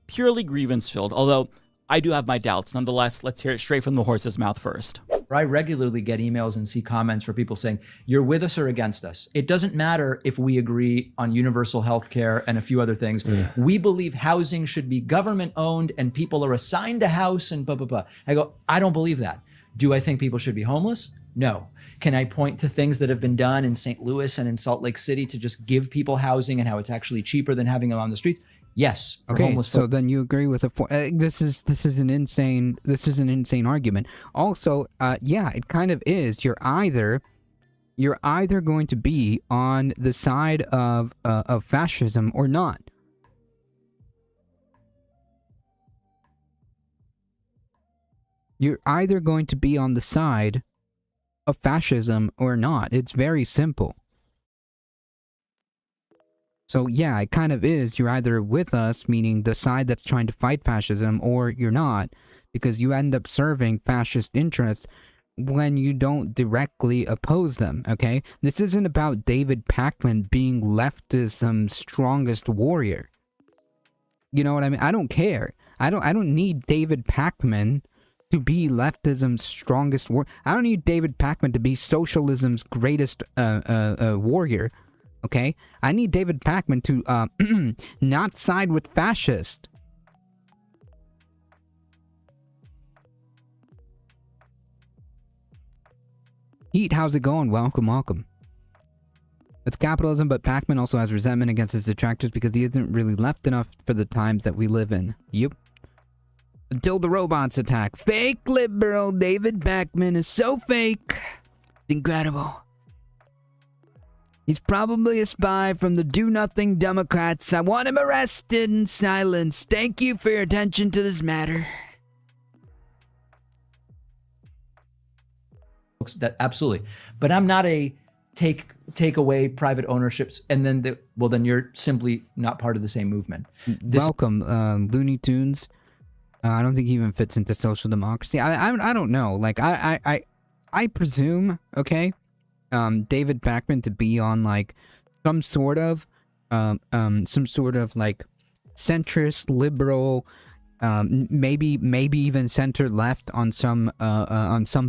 purely grievance filled, although I do have my doubts. Nonetheless, let's hear it straight from the horse's mouth first. I regularly get emails and see comments for people saying, you're with us or against us. It doesn't matter if we agree on universal health care and a few other things. We believe housing should be government owned and people are assigned a house and blah, blah, blah. I go, I don't believe that. Do I think people should be homeless? No. Can I point to things that have been done in St. Louis and in Salt Lake City to just give people housing and how it's actually cheaper than having them on the streets? Yes. Okay, so then you agree with this is an insane argument. Also, yeah, it kind of is. You're either going to be on the side of fascism or not. You're either going to be on the side of fascism or not. It's very simple. So yeah, it kind of is. You're either with us, meaning the side that's trying to fight fascism, or you're not, because you end up serving fascist interests when you don't directly oppose them, okay? This isn't about David Pakman being leftism's strongest warrior. You know what I mean? I don't care. I don't need David Pakman to be leftism's strongest warrior. I don't need David Pakman to be socialism's greatest warrior. Okay, I need David Pakman to not side with fascists. Heat, how's it going? Welcome. It's capitalism, but Pakman also has resentment against his detractors because he isn't really left enough for the times that we live in. Yep. Until the robots attack. Fake liberal David Pakman is so fake. It's incredible. He's probably a spy from the do-nothing Democrats. I want him arrested and silenced. Thank you for your attention to this matter. That absolutely, but I'm not a take away private ownerships and then then you're simply not part of the same movement. Welcome, Looney Tunes. I don't think he even fits into social democracy. I don't know. Like I presume, okay, David Pakman to be on like some sort of like centrist liberal, maybe even center left on some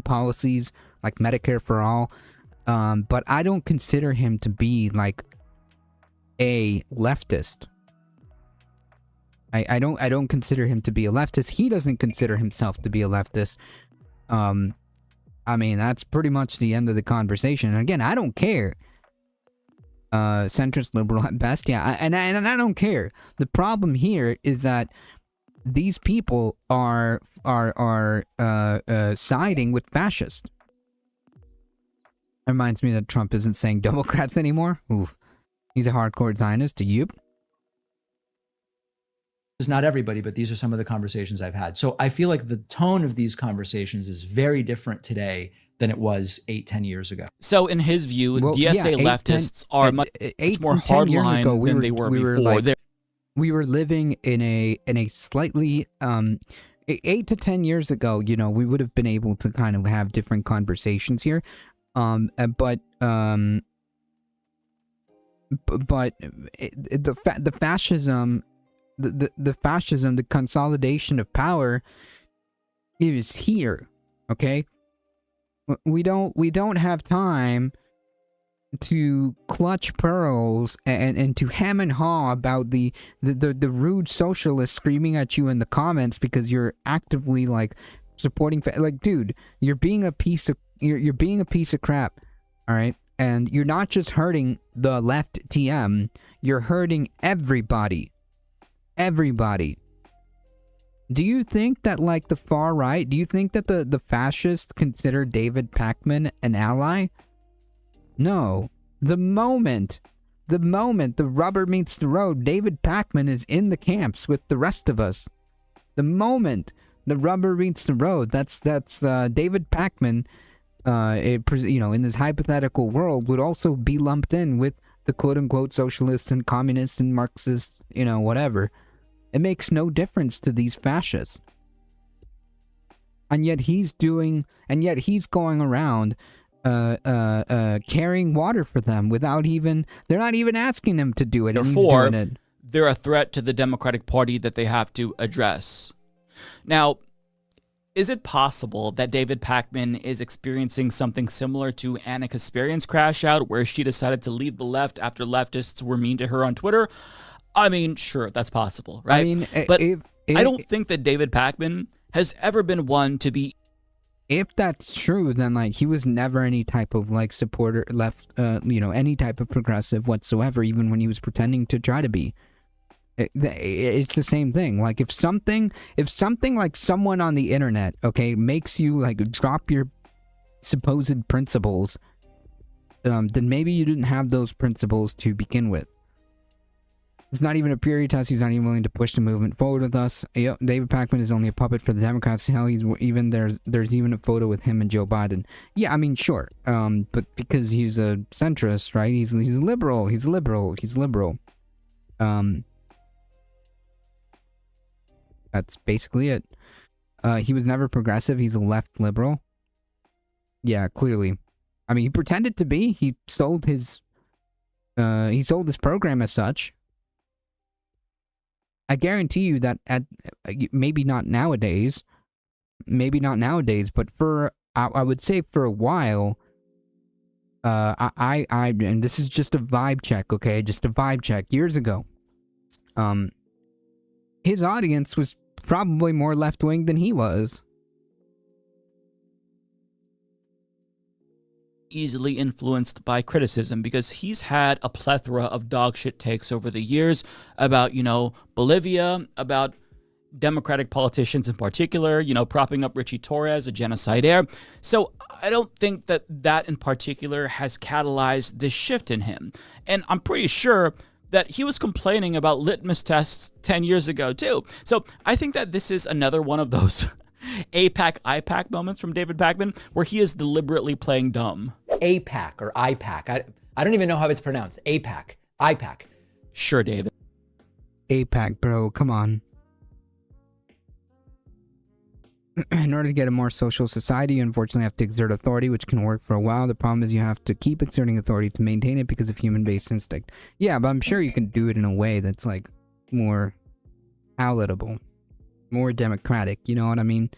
policies like Medicare for all, but I don't consider him to be like a leftist. I don't consider him to be a leftist. He doesn't consider himself to be a leftist. I mean, that's pretty much the end of the conversation. And again, I don't care. Centrist liberal at best, yeah, and I don't care. The problem here is that these people are siding with fascists. It reminds me that Trump isn't saying Democrats anymore. Oof, he's a hardcore Zionist. Yep. It's not everybody, but these are some of the conversations I've had. So I feel like the tone of these conversations is very different today than it was 8-10 years ago. So in his view, DSA leftists are much more hardline than they were before. We were living in a slightly 8 to 10 years ago, you know, we would have been able to kind of have different conversations here. But but the fascism, the fascism, the consolidation of power is here. Okay, we don't have time to clutch pearls and to hem and haw about the rude socialists screaming at you in the comments because you're actively like supporting like, dude, you're being a piece of crap, all right? And you're not just hurting the left TM, you're hurting everybody. Do you think that, like, the far right, do you think that the fascists consider David Pakman an ally? No. The moment the rubber meets the road, David Pakman is in the camps with the rest of us. The moment the rubber meets the road, that's David Pakman, in this hypothetical world, would also be lumped in with the quote-unquote socialists and communists and Marxists, whatever. It makes no difference to these fascists. And yet he's going around carrying water for them they're not even asking him to do it. Therefore, and he's doing it. They're a threat to the Democratic Party that they have to address. Now, is it possible that David Pakman is experiencing something similar to Anna Kasparian's crash out, where she decided to leave the left after leftists were mean to her on Twitter? I mean, sure, that's possible, right? I mean, but I don't think that David Pakman has ever been one to be. If that's true, then like he was never any type of like supporter left, any type of progressive whatsoever, even when he was pretending to try to be. It's the same thing. Like if something like someone on the internet, okay, makes you like drop your supposed principles, then maybe you didn't have those principles to begin with. It's not even a purity test. He's not even willing to push the movement forward with us. David Pakman is only a puppet for the Democrats. Hell, there's even a photo with him and Joe Biden. Yeah, I mean, sure. But because he's a centrist, right? He's a liberal. He's liberal. That's basically it. He was never progressive. He's a left liberal. Yeah, clearly. I mean, he pretended to be. He sold his program as such. I guarantee you that maybe not nowadays, but I would say for a while, and this is just a vibe check, okay, just a vibe check, years ago, his audience was probably more left-wing than he was. Easily influenced by criticism, because he's had a plethora of dogshit takes over the years about, Bolivia, about Democratic politicians in particular, propping up Richie Torres, a genocide heir. So I don't think that in particular has catalyzed this shift in him. And I'm pretty sure that he was complaining about litmus tests 10 years ago too. So I think that this is another one of those APAC moments from David Pakman where he is deliberately playing dumb. APAC or IPAC. I don't even know how it's pronounced. IPAC. Sure, David. APAC, bro. Come on. In order to get a more social society, you unfortunately have to exert authority, which can work for a while. The problem is you have to keep exerting authority to maintain it because of human-based instinct. Yeah, but I'm sure you can do it in a way that's like more palatable, more democratic. You know what I mean?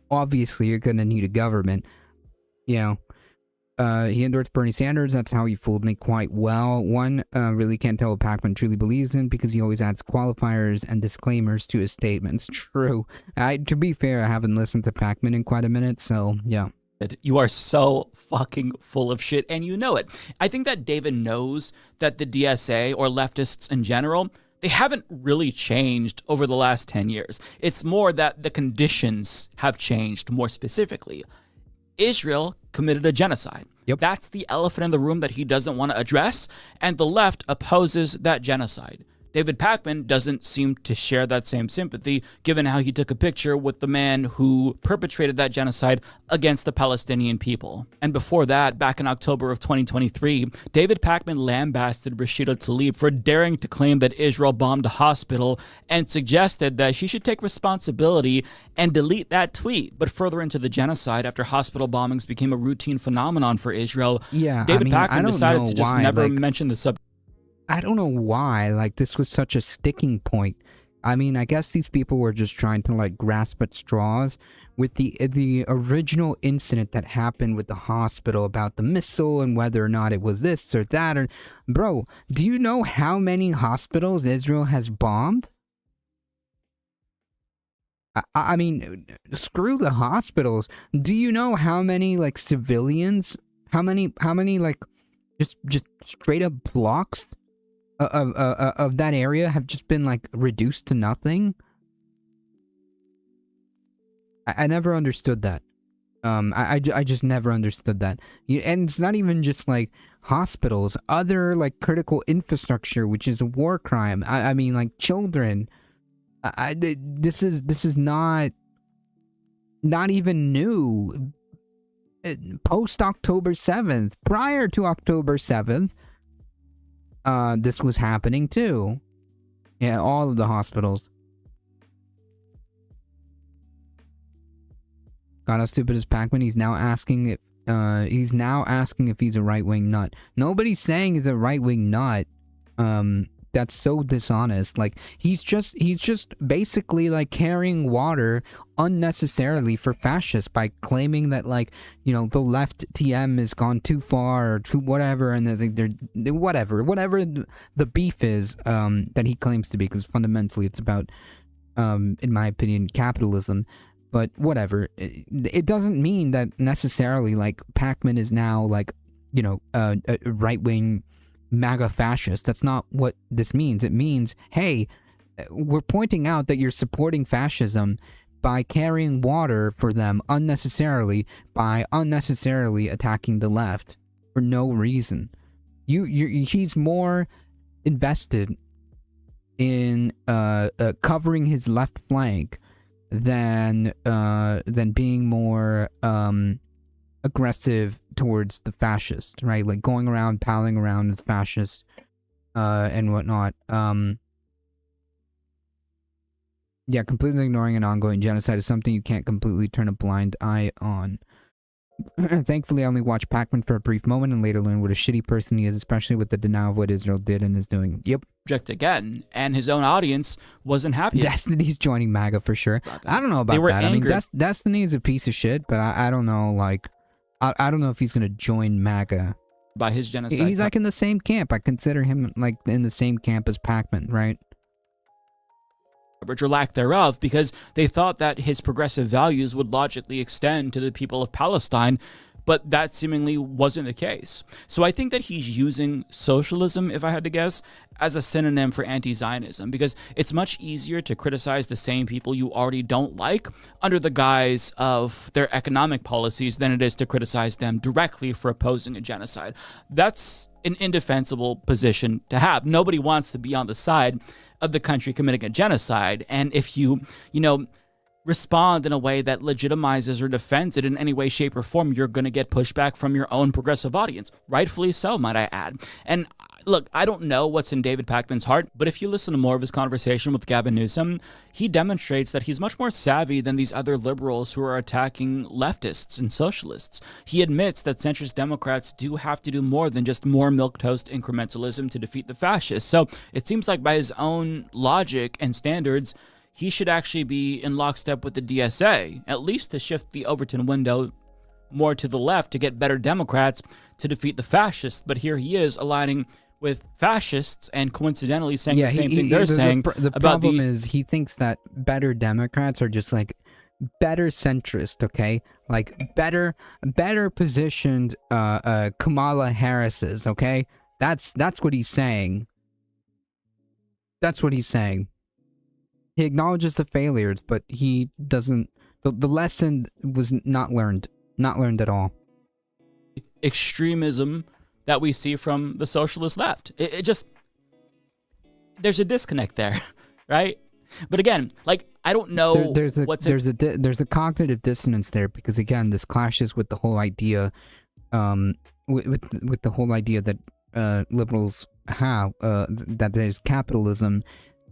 Obviously, you're going to need a government. He endorsed Bernie Sanders. That's how he fooled me quite well. One really can't tell what Pakman truly believes in because he always adds qualifiers and disclaimers to his statements. True. To be fair, I haven't listened to Pakman in quite a minute, so yeah. You are so fucking full of shit, and you know it. I think that David knows that the DSA, or leftists in general, they haven't really changed over the last 10 years. It's more that the conditions have changed more specifically. Israel committed a genocide. Yep. That's the elephant in the room that he doesn't want to address, and the left opposes that genocide. David Pakman doesn't seem to share that same sympathy, given how he took a picture with the man who perpetrated that genocide against the Palestinian people. And before that, back in October of 2023, David Pakman lambasted Rashida Tlaib for daring to claim that Israel bombed a hospital and suggested that she should take responsibility and delete that tweet. But further into the genocide, after hospital bombings became a routine phenomenon for Israel, David Pakman decided to just never mention the subject. I don't know why, like, this was such a sticking point. I mean, I guess these people were just trying to, like, grasp at straws with the original incident that happened with the hospital about the missile and whether or not it was this or that. Or, bro, do you know how many hospitals Israel has bombed? I mean, screw the hospitals. Do you know how many, like, civilians, how many, like, just straight up blocks of that area have just been, like, reduced to nothing? I never understood that. I just never understood that. And it's not even just, like, hospitals, other, like, critical infrastructure, which is a war crime. I mean, like, children. This is not even new. Post October 7th, prior to October 7th, this was happening too. Yeah, all of the hospitals. God, how stupid is Pac-Man? He's now asking if he's a right-wing nut. Nobody's saying he's a right-wing nut. That's so dishonest. Like, he's just basically, like, carrying water unnecessarily for fascists by claiming that, like, you know, the left TM has gone too far or too whatever, and they're whatever the beef is that he claims to be, because fundamentally it's about, in my opinion, capitalism. But whatever, it doesn't mean that necessarily, like, Pac-Man is now, like, you know, a right-wing MAGA fascist. That's not what this means. It means, hey, we're pointing out that you're supporting fascism by carrying water for them unnecessarily, by unnecessarily attacking the left for no reason. He's more invested in covering his left flank than being more aggressive towards the fascists, right? Like going around, palling around as fascists, and whatnot. Yeah, completely ignoring an ongoing genocide is something you can't completely turn a blind eye on. Thankfully, I only watched Pac-Man for a brief moment and later learned what a shitty person he is, especially with the denial of what Israel did and is doing. Yep. Project again, and his own audience wasn't happy. Destiny's joining MAGA for sure. I don't know about that. Angry. I mean, Destiny is a piece of shit, but I don't know, like, I don't know if he's gonna join MAGA. By his genocide. He's like in the same camp. I consider him like in the same camp as Pac-Man, right? Or lack thereof, because they thought that his progressive values would logically extend to the people of Palestine, but that seemingly wasn't the case. So I think that he's using socialism, if I had to guess, as a synonym for anti-Zionism, because it's much easier to criticize the same people you already don't like under the guise of their economic policies than it is to criticize them directly for opposing a genocide. That's an indefensible position to have. Nobody wants to be on the side of the country committing a genocide, and if you respond in a way that legitimizes or defends it in any way, shape, or form, you're going to get pushback from your own progressive audience. Rightfully so, might I add. And look, I don't know what's in David Pac-Man's heart, but if you listen to more of his conversation with Gavin Newsom, he demonstrates that he's much more savvy than these other liberals who are attacking leftists and socialists. He admits that centrist Democrats do have to do more than just more milquetoast incrementalism to defeat the fascists. So it seems like by his own logic and standards, he should actually be in lockstep with the DSA, at least to shift the Overton window more to the left to get better Democrats to defeat the fascists. But here he is aligning with fascists and coincidentally saying the same thing they're saying. The problem is he thinks that better Democrats are just like better centrist, okay? Like better positioned Kamala Harris's, okay? That's what he's saying. That's what he's saying. He acknowledges the failures, but he doesn't. The lesson was not learned at all. Extremism that we see from the socialist left. It just, there's a disconnect there, right? But again, like, I don't know there's a cognitive dissonance there, because again, this clashes with the whole idea, with the whole idea that liberals have that there's capitalism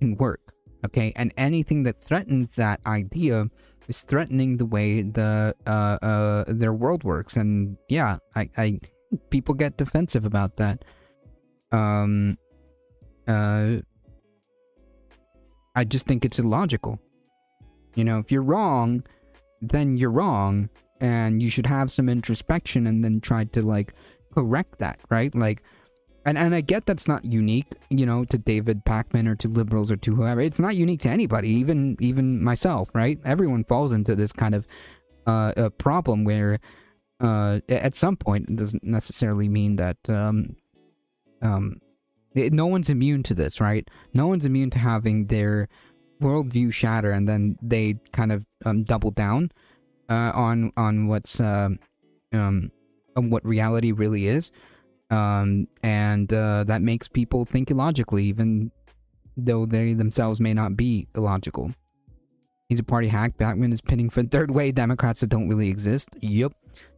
can work. Okay, and anything that threatens that idea is threatening the way their world works, and yeah, I people get defensive about that. I just think it's illogical. You know, if you're wrong, then you're wrong, and you should have some introspection and then try to like correct that, right? Like, and I get that's not unique, you know, to David Pakman or to liberals or to whoever. It's not unique to anybody, even myself, right? Everyone falls into this kind of a problem where at some point, it doesn't necessarily mean that no one's immune to this, right? No one's immune to having their worldview shatter, and then they kind of double down on what's on what reality really is, and that makes people think illogically, even though they themselves may not be illogical. He's a party hack. Pakman is pinning for third way Democrats that don't really exist. Yup.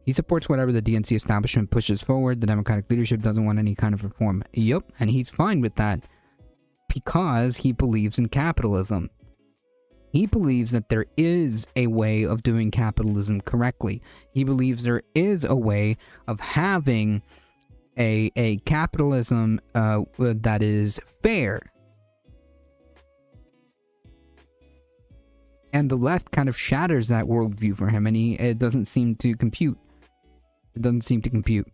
He supports whatever the DNC establishment pushes forward. The Democratic leadership doesn't want any kind of reform. Yup. And he's fine with that because he believes in capitalism. He believes that there is a way of doing capitalism correctly. He believes there is a way of having a capitalism that is fair. And the left kind of shatters that worldview for him, and it doesn't seem to compute. It doesn't seem to compute.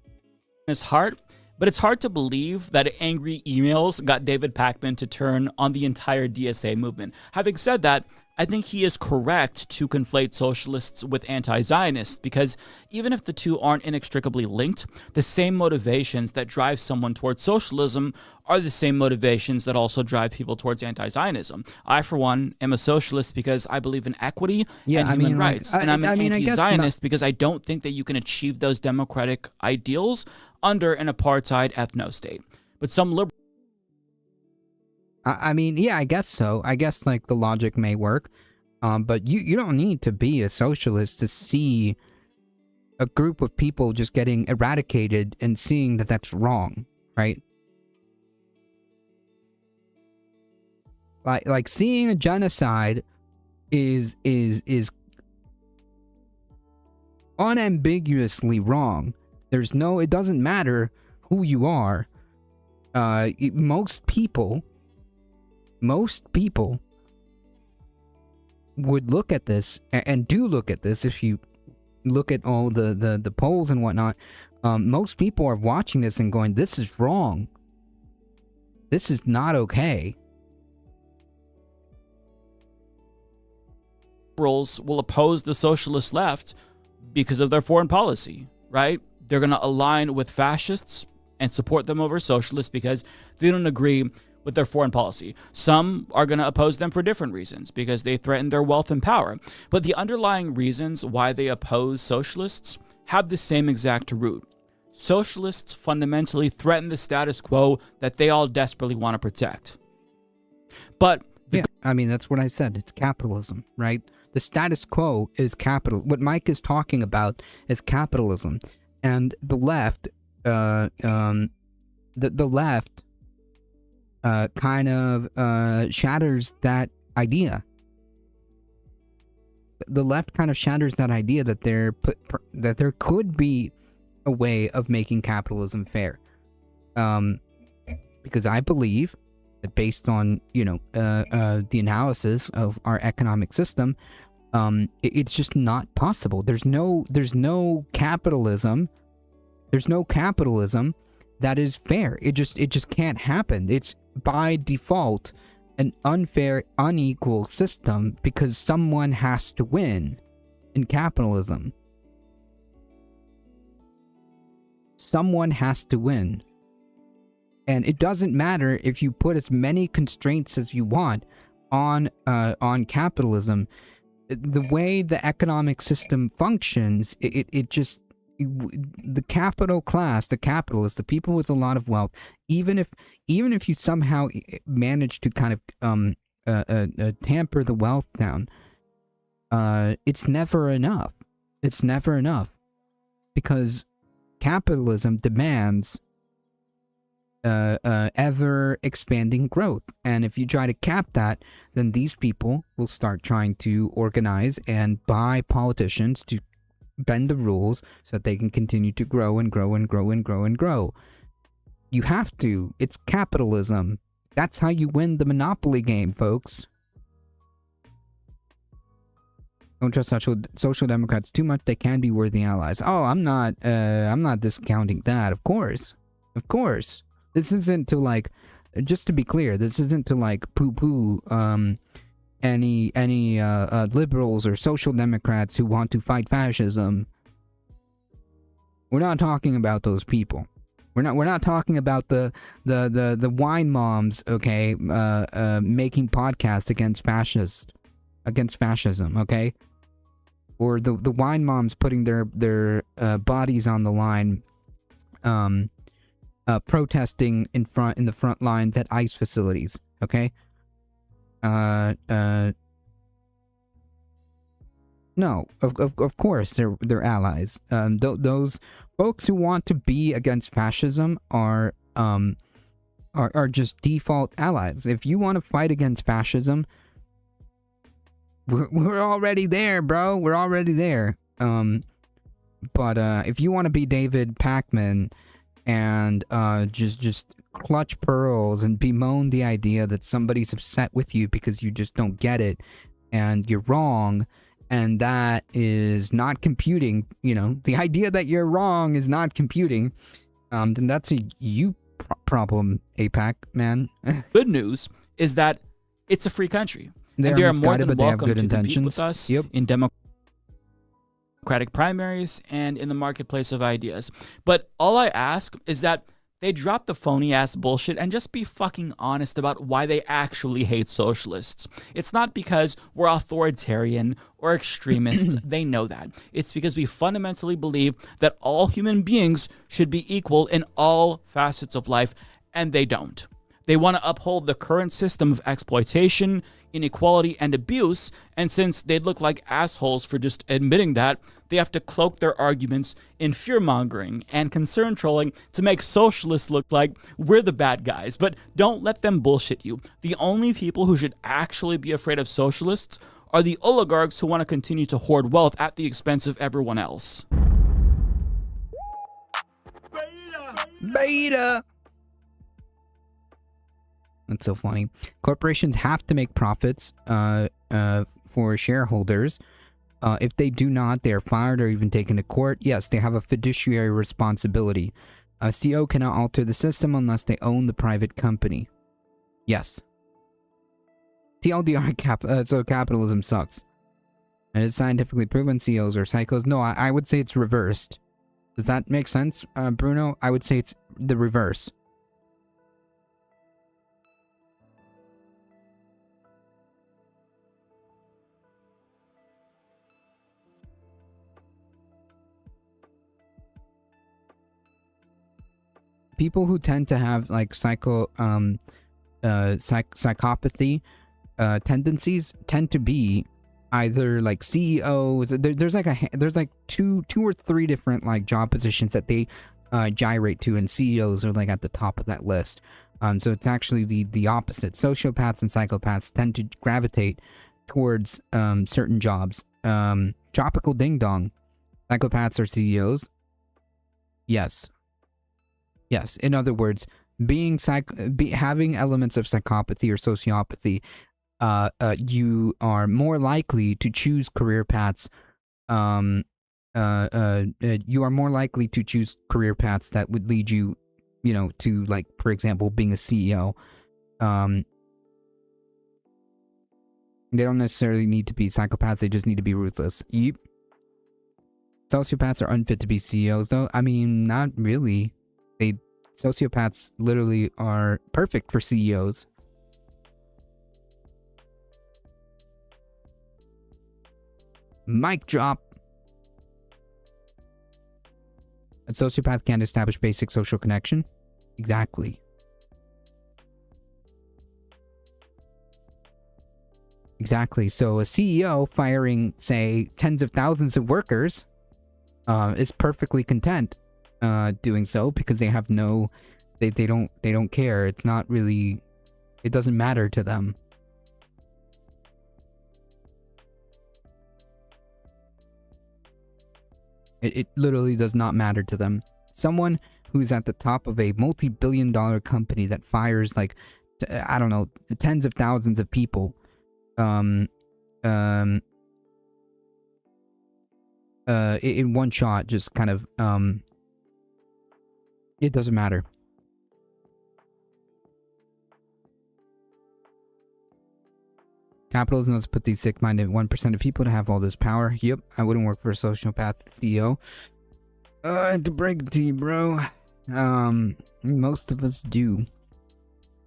His heart, but it's hard to believe that angry emails got David Pakman to turn on the entire DSA movement. Having said that, I think he is correct to conflate socialists with anti-Zionists, because even if the two aren't inextricably linked, the same motivations that drive someone towards socialism are the same motivations that also drive people towards anti-Zionism. I, for one, am a socialist because I believe in equity and human rights. And I'm an anti-Zionist because I don't think that you can achieve those democratic ideals under an apartheid ethno-state. But some liberals... I mean, yeah, I guess so. I guess, like, the logic may work. But you don't need to be a socialist to see a group of people just getting eradicated and seeing that that's wrong, right? Like seeing a genocide is unambiguously wrong. There's no, it doesn't matter who you are. Most people would look at this, and do look at this. If you look at all the polls and whatnot, most people are watching this and going, this is wrong. This is not okay. Liberals will oppose the socialist left because of their foreign policy, right? They're going to align with fascists and support them over socialists because they don't agree with their foreign policy. Some are going to oppose them for different reasons, because they threaten their wealth and power. But the underlying reasons why they oppose socialists have the same exact root. Socialists fundamentally threaten the status quo that they all desperately want to protect. But yeah, I mean, that's what I said. It's capitalism, right? The status quo is capital. What Mike is talking about is capitalism. And the left, the left kind of shatters that idea. The left kind of shatters that idea that that there could be a way of making capitalism fair. Because I believe that based on, the analysis of our economic system, it's just not possible. There's no capitalism. There's no capitalism that is fair. It just can't happen. It's by default an unfair, unequal system because someone has to win in capitalism. Someone has to win. And it doesn't matter if you put as many constraints as you want on capitalism. The way the economic system functions, the capital class, the capitalists, the people with a lot of wealth, even if you somehow manage to kind of tamper the wealth down, it's never enough. It's never enough because capitalism demands ever expanding growth, and if you try to cap that, then these people will start trying to organize and buy politicians to bend the rules so that they can continue to grow and grow and grow and grow and grow. You have to. It's capitalism. That's how you win the Monopoly game, folks. Don't trust social democrats too much. They can be worthy allies. Oh, I'm not discounting that. Of course. This isn't to like, just to be clear, this isn't to like poo-poo any liberals or social democrats who want to fight fascism. We're not talking about those people. We're not talking about the wine moms, okay, making podcasts against fascism, okay? Or the wine moms putting their bodies on the line, protesting in the front lines at ICE facilities, okay? No, of course they're allies. Those folks who want to be against fascism are just default allies. If you want to fight against fascism, we're already there, bro. We're already there. But if you want to be David Pakman and just clutch pearls and bemoan the idea that somebody's upset with you because you just don't get it and you're wrong, and that is not computing, the idea that you're wrong is not computing, then that's a you problem, APAC, man. Good news is that it's a free country. They are more misguided, than but they have welcome good to intentions. compete with us in democratic primaries and in the marketplace of ideas. But all I ask is that they drop the phony ass bullshit and just be fucking honest about why they actually hate socialists. It's not because we're authoritarian or extremists. They know that. It's because we fundamentally believe that all human beings should be equal in all facets of life, and they don't. They want to uphold the current system of exploitation, inequality, and abuse, and since they'd look like assholes for just admitting that, they have to cloak their arguments in fear-mongering and concern trolling to make socialists look like we're the bad guys. But don't let them bullshit you. The only people who should actually be afraid of socialists are the oligarchs who want to continue to hoard wealth at the expense of everyone else. Beta! That's so funny. Corporations have to make profits for shareholders. If they do not, they are fired or even taken to court. Yes, they have a fiduciary responsibility. A CEO cannot alter the system unless they own the private company. Yes. TLDR, so capitalism sucks. And it's scientifically proven CEOs are psychos. No, I would say it's reversed. Does that make sense, Bruno? I would say it's the reverse. People who tend to have like psychopathy tendencies tend to be either like CEOs. There's like two or three different like job positions that they gyrate to, and CEOs are like at the top of that list. So it's actually the opposite. Sociopaths and psychopaths tend to gravitate towards certain jobs. Tropical ding dong. Psychopaths are CEOs. Yes. Yes, in other words, having elements of psychopathy or sociopathy, you are more likely to choose career paths. You are more likely to choose career paths that would lead you, to like, for example, being a CEO. They don't necessarily need to be psychopaths; they just need to be ruthless. Yep. Sociopaths are unfit to be CEOs, though. I mean, not really. Sociopaths literally are perfect for CEOs. Mic drop. A sociopath can't establish basic social connection. Exactly. Exactly. So a CEO firing, say, tens of thousands of workers is perfectly content doing so because they have they don't care. It's not really, it doesn't matter to them. It literally does not matter to them. Someone who's at the top of a multi-billion-dollar company that fires like I don't know, tens of thousands of people in one shot, just kind of it doesn't matter. Capitalism has put these sick-minded 1% of people to have all this power. Yep, I wouldn't work for a sociopath CEO. I had to break it to you, bro. Most of us do.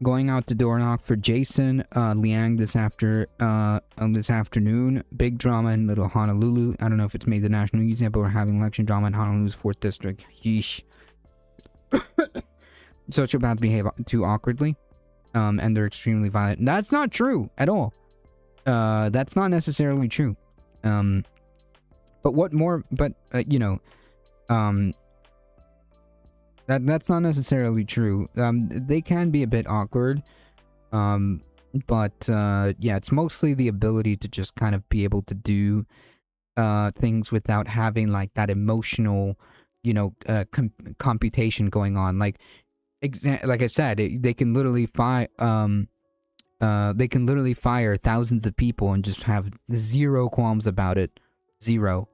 Going out to door knock for Jason Liang this afternoon. Big drama in Little Honolulu. I don't know if it's made the national news yet, but we're having election drama in Honolulu's 4th district. Yeesh. Sociopaths behave too awkwardly, and they're extremely violent. That's not true at all. That's not necessarily true. But what more? But you know, that's not necessarily true. They can be a bit awkward. But yeah, it's mostly the ability to just kind of be able to do things without having like that emotional, you know, computation going on. Like I said, they can literally fire thousands of people and just have zero qualms about it. Zero.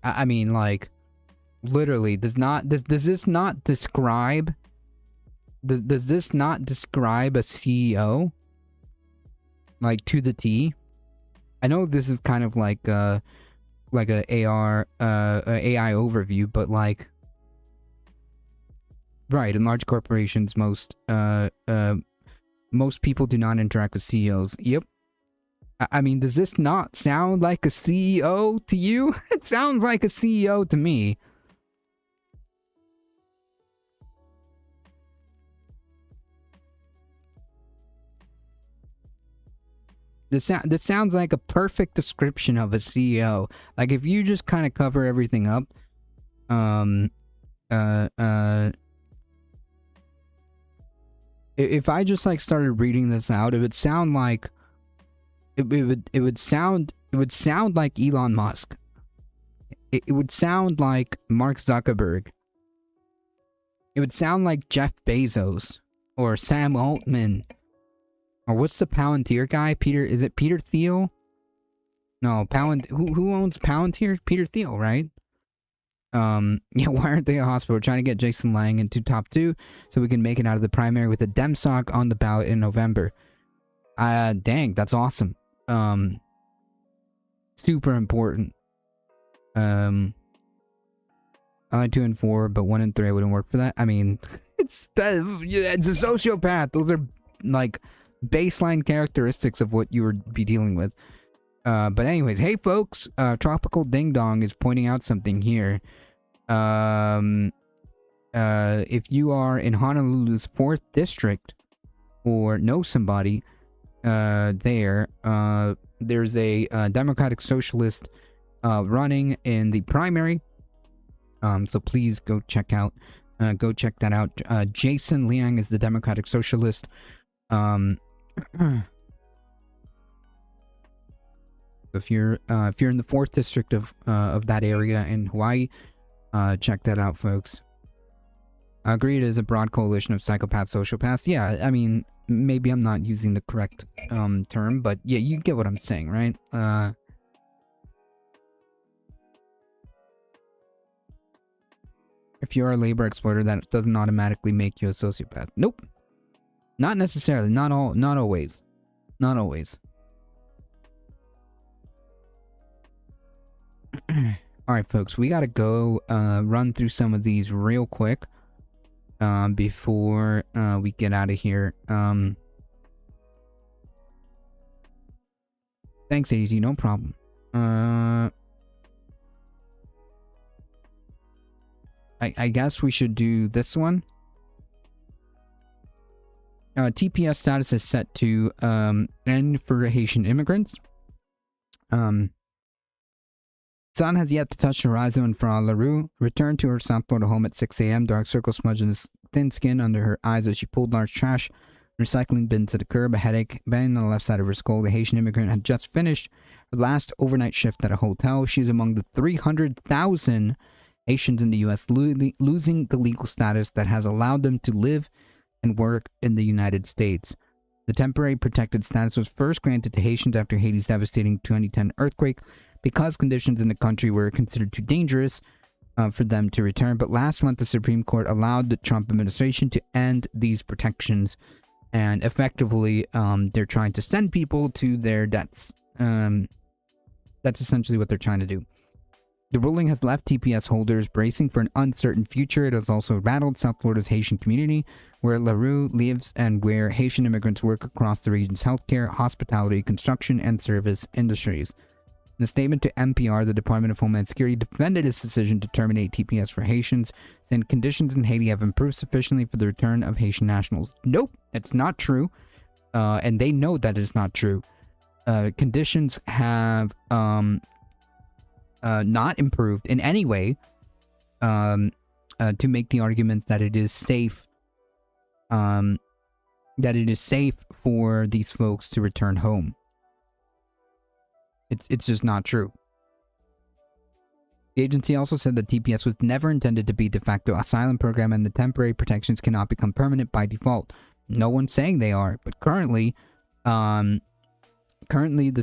I mean, like, literally, does this not describe a CEO? Like, to the T? I know this is kind of like a AI overview, but like, right, in large corporations, most people do not interact with CEOs. Yep. I mean, does this not sound like a CEO to you? It sounds like a CEO to me. This sounds like a perfect description of a CEO. Like, if you just kind of cover everything up, if I just like started reading this out, it would sound like it would sound like Elon Musk. It would sound like Mark Zuckerberg. It would sound like Jeff Bezos or Sam Altman. Or what's the Palantir guy? Is it Peter Thiel? No, who owns Palantir? Peter Thiel, right? Yeah, why aren't they a hospital? We're trying to get Jason Lang into top 2 so we can make it out of the primary with a DemSoc on the ballot in November. Dang, that's awesome. Super important. I like 2 and 4, but 1 and 3 I wouldn't work for that. I mean, it's a sociopath. Those are like baseline characteristics of what you would be dealing with. But anyways, hey folks, Tropical Ding Dong is pointing out something here. If you are in Honolulu's 4th district or know somebody there's a Democratic Socialist running in the primary. So please go check that out. Jason Liang is the Democratic Socialist. If you're in the 4th district of that area in Hawaii, check that out, folks. I agree it is a broad coalition of psychopaths, sociopaths. Yeah, I mean, maybe I'm not using the correct term, but yeah, you get what I'm saying, right? If you're a labor exploiter, that doesn't automatically make you a sociopath. Nope. Not necessarily. Not always. Not always. Alright, folks, we gotta go run through some of these real quick before we get out of here. Thanks, AZ, no problem. I guess we should do this one. TPS status is set to end for Haitian immigrants. Sun has yet to touch the horizon when Farah LaRue returned to her South Florida home at 6 a.m. Dark circles smudged in the thin skin under her eyes as she pulled large trash recycling bin to the curb, a headache banging on the left side of her skull. The Haitian immigrant had just finished her last overnight shift at a hotel. She's among the 300,000 Haitians in the U.S. losing the legal status that has allowed them to live and work in the United States. The temporary protected status was first granted to Haitians after Haiti's devastating 2010 earthquake because conditions in the country were considered too dangerous for them to return. But last month, the Supreme Court allowed the Trump administration to end these protections. And effectively, they're trying to send people to their deaths. That's essentially what they're trying to do. The ruling has left TPS holders bracing for an uncertain future. It has also rattled South Florida's Haitian community, where LaRue lives and where Haitian immigrants work across the region's healthcare, hospitality, construction, and service industries. In a statement to NPR, the Department of Homeland Security defended its decision to terminate TPS for Haitians, saying conditions in Haiti have improved sufficiently for the return of Haitian nationals. Nope, it's not true. And they know that it's not true. Conditions have not improved in any way to make the argument that it is safe for these folks to return home. It's just not true. The agency also said that TPS was never intended to be a de facto asylum program and the temporary protections cannot become permanent by default. No one's saying they are, but currently the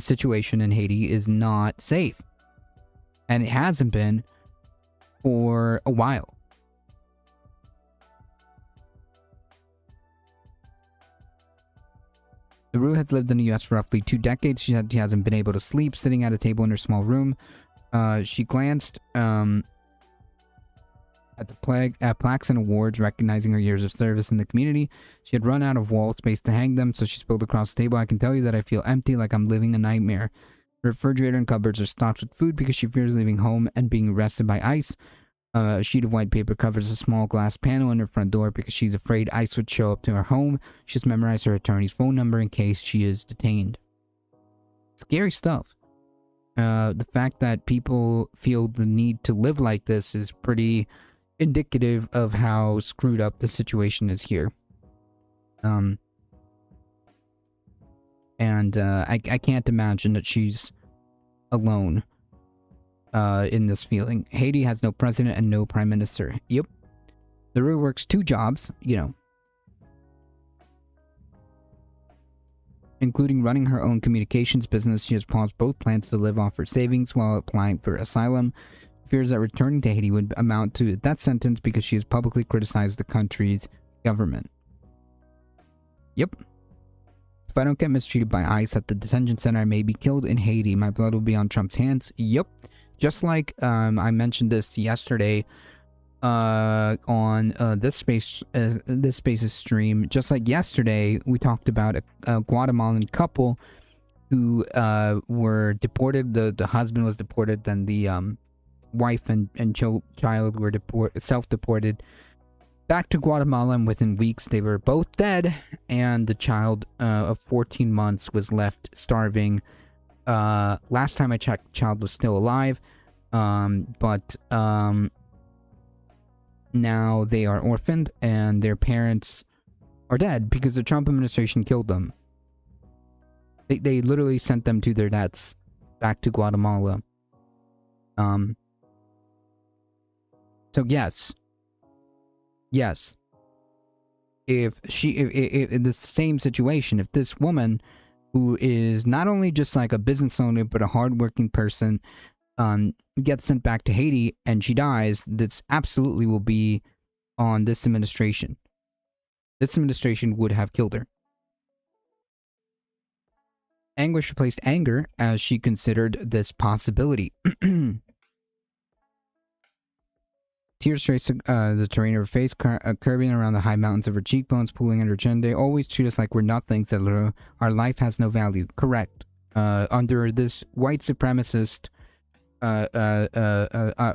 situation in Haiti is not safe. And it hasn't been for a while. LaRue has lived in the U.S. for roughly 2 decades. She said she hasn't been able to sleep, sitting at a table in her small room. She glanced at the plaques and awards recognizing her years of service in the community. She had run out of wall space to hang them, so she spilled across the table. I can tell you that I feel empty, like I'm living a nightmare. Her refrigerator and cupboards are stocked with food because she fears leaving home and being arrested by ICE. A sheet of white paper covers a small glass panel in her front door because she's afraid ICE would show up to her home. She's memorized her attorney's phone number in case she is detained. Scary stuff. The fact that people feel the need to live like this is pretty indicative of how screwed up the situation is here. I can't imagine that she's alone in this feeling. Haiti has no president and no prime minister. Yep. LaRue works 2 jobs, including running her own communications business. She has paused both plans to live off her savings while applying for asylum. Fears that returning to Haiti would amount to a death sentence because she has publicly criticized the country's government. Yep. If I don't get mistreated by ICE at the detention center, I may be killed in Haiti. My blood will be on Trump's hands. Yep. Just like I mentioned this yesterday on this Spaces stream. Just like yesterday, we talked about a Guatemalan couple who were deported. The husband was deported, then the wife and child were self-deported back to Guatemala, and within weeks they were both dead, and the child of 14 months was left starving. Last time I checked, child was still alive, but now they are orphaned and their parents are dead because the Trump administration killed them. They literally sent them to their deaths back to Guatemala. So yes, if in the same situation, if this woman who is not only just like a business owner but a hardworking person gets sent back to Haiti and she dies, this absolutely will be on this administration. This administration would have killed her. Anguish replaced anger as she considered this possibility. Tears traced the terrain of her face, curving around the high mountains of her cheekbones, pooling under her chin. They always treat us like we're nothing, said LaRue. Our life has no value. Correct. Under this white supremacist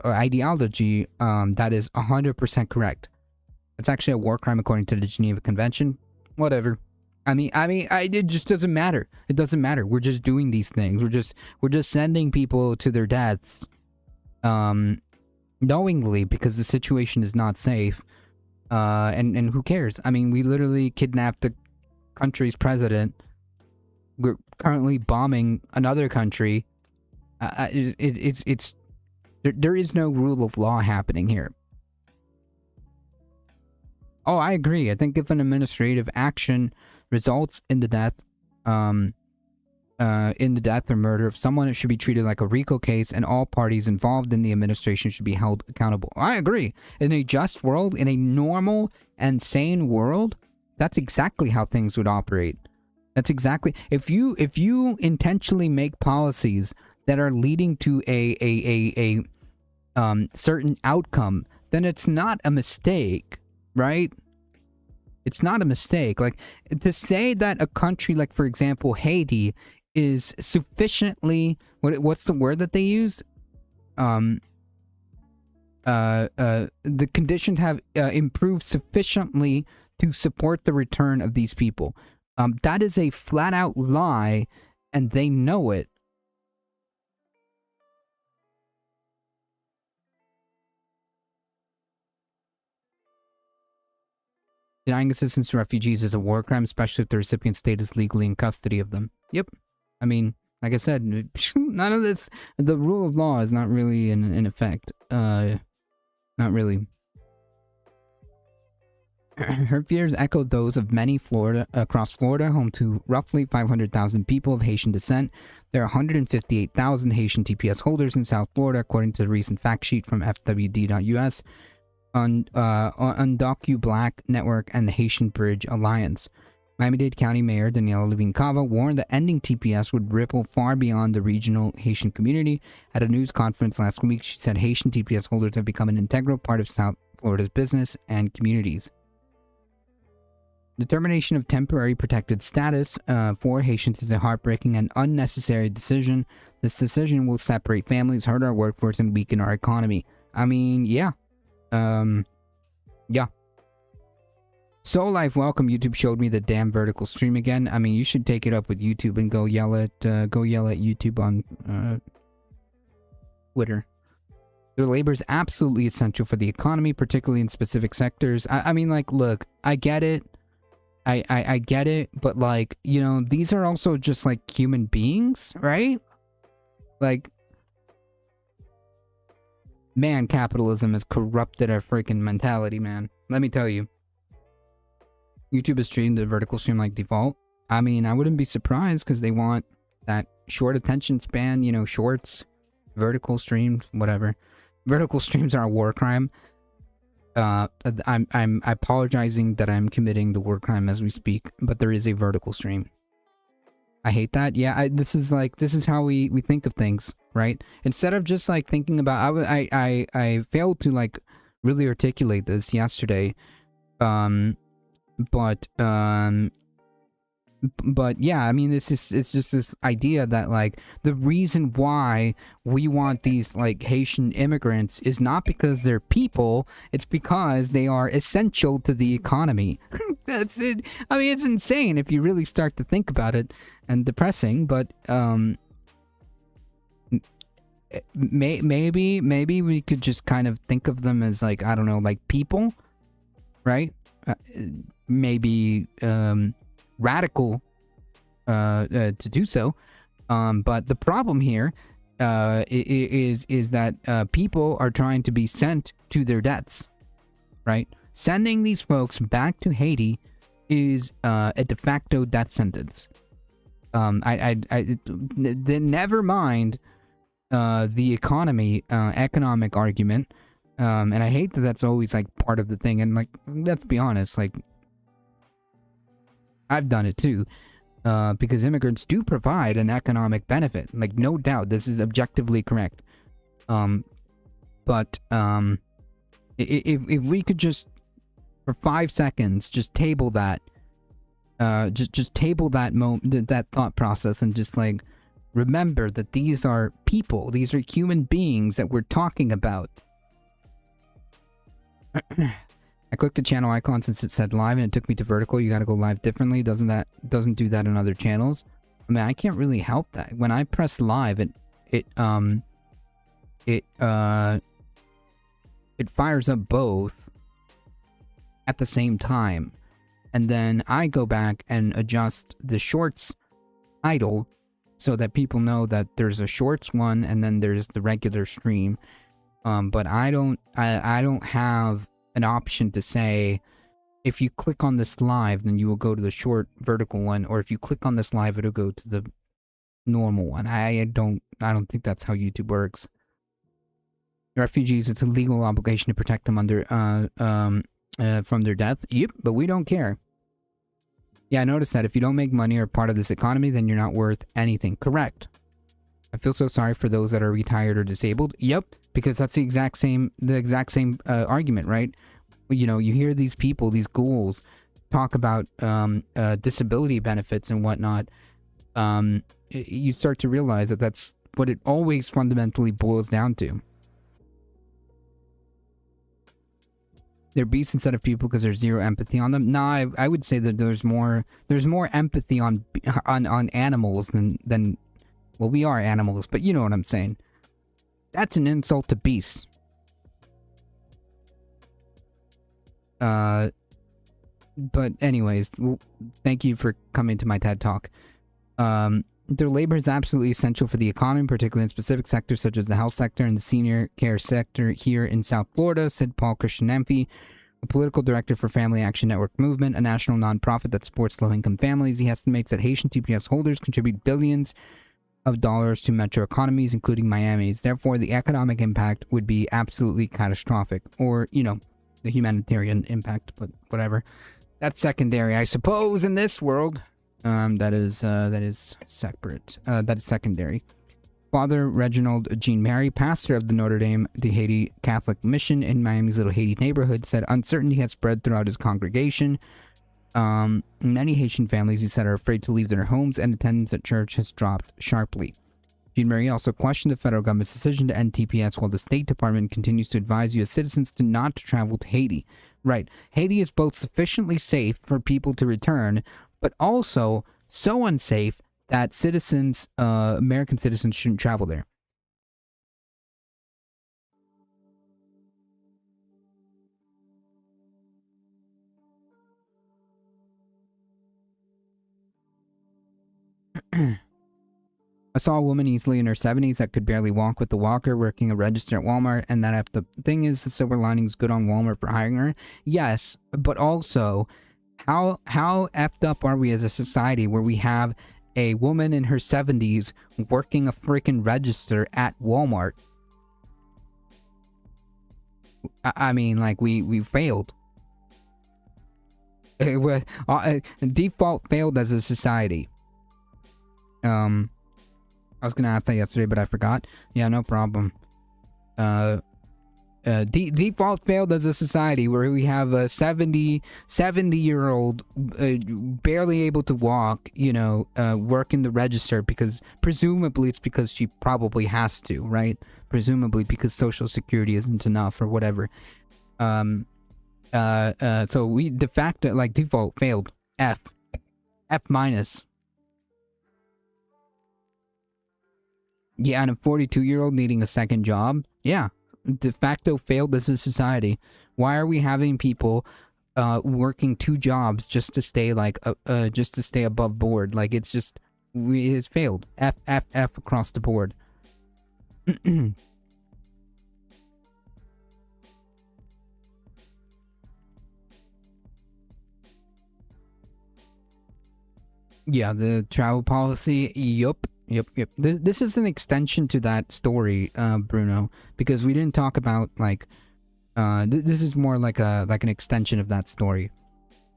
ideology, that is 100% correct. It's actually a war crime according to the Geneva Convention. Whatever. It just doesn't matter. It doesn't matter. We're just doing these things. We're just sending people to their deaths knowingly because the situation is not safe. And who cares? I mean, we literally kidnapped the country's president. We're currently bombing another country. There is no rule of law happening here. Oh, I agree. I think if an administrative action results in the death, or murder of someone, it should be treated like a RICO case, and all parties involved in the administration should be held accountable. I agree. In a just world, in a normal and sane world, that's exactly how things would operate. That's exactly, if you intentionally make policies that are leading to a certain outcome, then it's not a mistake, right? It's not a mistake. Like, to say that a country like, for example, Haiti is sufficiently, what's the word that they use? The conditions have improved sufficiently to support the return of these people. That is a flat out lie, and they know it. Denying assistance to refugees is a war crime, especially if the recipient state is legally in custody of them. Yep. I mean, like I said, none of this, the rule of law is not really in effect. Not really. Her fears echo those of many across Florida, home to roughly 500,000 people of Haitian descent. There are 158,000 Haitian TPS holders in South Florida, according to the recent fact sheet from FWD.US. on DocuBlack Network and the Haitian Bridge Alliance. Miami-Dade County Mayor Daniela Levine Cava warned that ending TPS would ripple far beyond the regional Haitian community. At a news conference last week, she said Haitian TPS holders have become an integral part of South Florida's business and communities. The termination of temporary protected status for Haitians is a heartbreaking and unnecessary decision. This decision will separate families, hurt our workforce, and weaken our economy. I mean, yeah. Yeah. Soul Life, welcome. YouTube showed me the damn vertical stream again. I mean, you should take it up with YouTube and go yell at YouTube on Twitter. Their labor is absolutely essential for the economy, particularly in specific sectors. I mean, like, look, I get it. I get it, but, like, you know, these are also just, like, human beings, right? Like, man, capitalism has corrupted our freaking mentality, man. Let me tell you. YouTube is treating the vertical stream like default. I mean, I wouldn't be surprised because they want that short attention span, you know, shorts, vertical streams, whatever. Vertical streams are a war crime. I'm apologizing that I'm committing the war crime as we speak, but there is a vertical stream. I hate that. Yeah, this is how we think of things, right? Instead of just like thinking about, I failed to like really articulate this yesterday, but yeah, I mean, it's just this idea that like the reason why we want these like Haitian immigrants is not because they're people, it's because they are essential to the economy. That's it. I mean, it's insane if you really start to think about it, and depressing, but maybe we could just kind of think of them as like, I don't know, like people, right? Maybe radical to do so, but the problem here is that people are trying to be sent to their deaths, right? Sending these folks back to Haiti is a de facto death sentence. Never mind the economic argument, and I hate that that's always like part of the thing. And like, let's be honest, like I've done it too, because immigrants do provide an economic benefit, like no doubt, this is objectively correct. But if we could just for 5 seconds just table that, just table that that thought process, and just like remember that these are people, these are human beings that we're talking about. I clicked the channel icon since it said live and it took me to vertical. You gotta go live differently. Doesn't do that in other channels. I mean, I can't really help that. When I press live, it it fires up both at the same time. And then I go back and adjust the shorts title so that people know that there's a shorts one and then there's the regular stream. But I don't have an option to say, if you click on this live, then you will go to the short vertical one, or if you click on this live, it'll go to the normal one. I don't think that's how YouTube works. Refugees, it's a legal obligation to protect them under from their death. Yep, but we don't care. Yeah, I noticed that if you don't make money or part of this economy, then you're not worth anything. Correct. I feel so sorry for those that are retired or disabled. Yep, because that's the exact same argument, right? You know, you hear these people, these ghouls, talk about disability benefits and whatnot. You start to realize that that's what it always fundamentally boils down to. They're beasts instead of people because there's zero empathy on them. Nah, I would say that there's more empathy on animals than well, we are animals, but you know what I'm saying. That's an insult to beasts. But anyways, well, thank you for coming to my TED Talk. Their labor is absolutely essential for the economy, particularly in specific sectors such as the health sector and the senior care sector here in South Florida, said Paul Christian-Emphy, a political director for Family Action Network Movement, a national nonprofit that supports low-income families. He estimates that Haitian TPS holders contribute billions of dollars to metro economies, including Miami's. Therefore, the economic impact would be absolutely catastrophic, or, you know, the humanitarian impact, but whatever. That's secondary, I suppose, in this world. That is separate. That is secondary. Father Reginald Jean Mary, pastor of the Notre Dame de Haiti Catholic Mission in Miami's Little Haiti neighborhood, said uncertainty has spread throughout his congregation. Many Haitian families, he said, are afraid to leave their homes, and attendance at church has dropped sharply. Jean Marie also questioned the federal government's decision to end TPS while the State Department continues to advise U.S. citizens to not travel to Haiti. Right. Haiti is both sufficiently safe for people to return, but also so unsafe that citizens, American citizens, shouldn't travel there. I saw a woman easily in her 70s that could barely walk with the walker working a register at Walmart, and that if the thing is the silver lining is good on Walmart for hiring her. Yes, but also, how effed up are we as a society where we have a woman in her 70s working a freaking register at Walmart? I mean, like, we failed. Default failed as a society. I was gonna ask that yesterday, but I forgot. Yeah, no problem. Default failed as a society where we have a 70-year-old barely able to walk, you know, work in the register because presumably it's because she probably has to, right? Presumably because Social Security isn't enough or whatever. So we de facto, like, default failed. F minus. Yeah, and a 42-year-old needing a second job? Yeah, de facto failed as a society. Why are we having people working two jobs just to stay, like, just to stay above board? Like, it's just, it's failed. F across the board. Yeah, the travel policy, yup. Yep. This is an extension to that story, Bruno, because we didn't talk about, like, this is more like an extension of that story.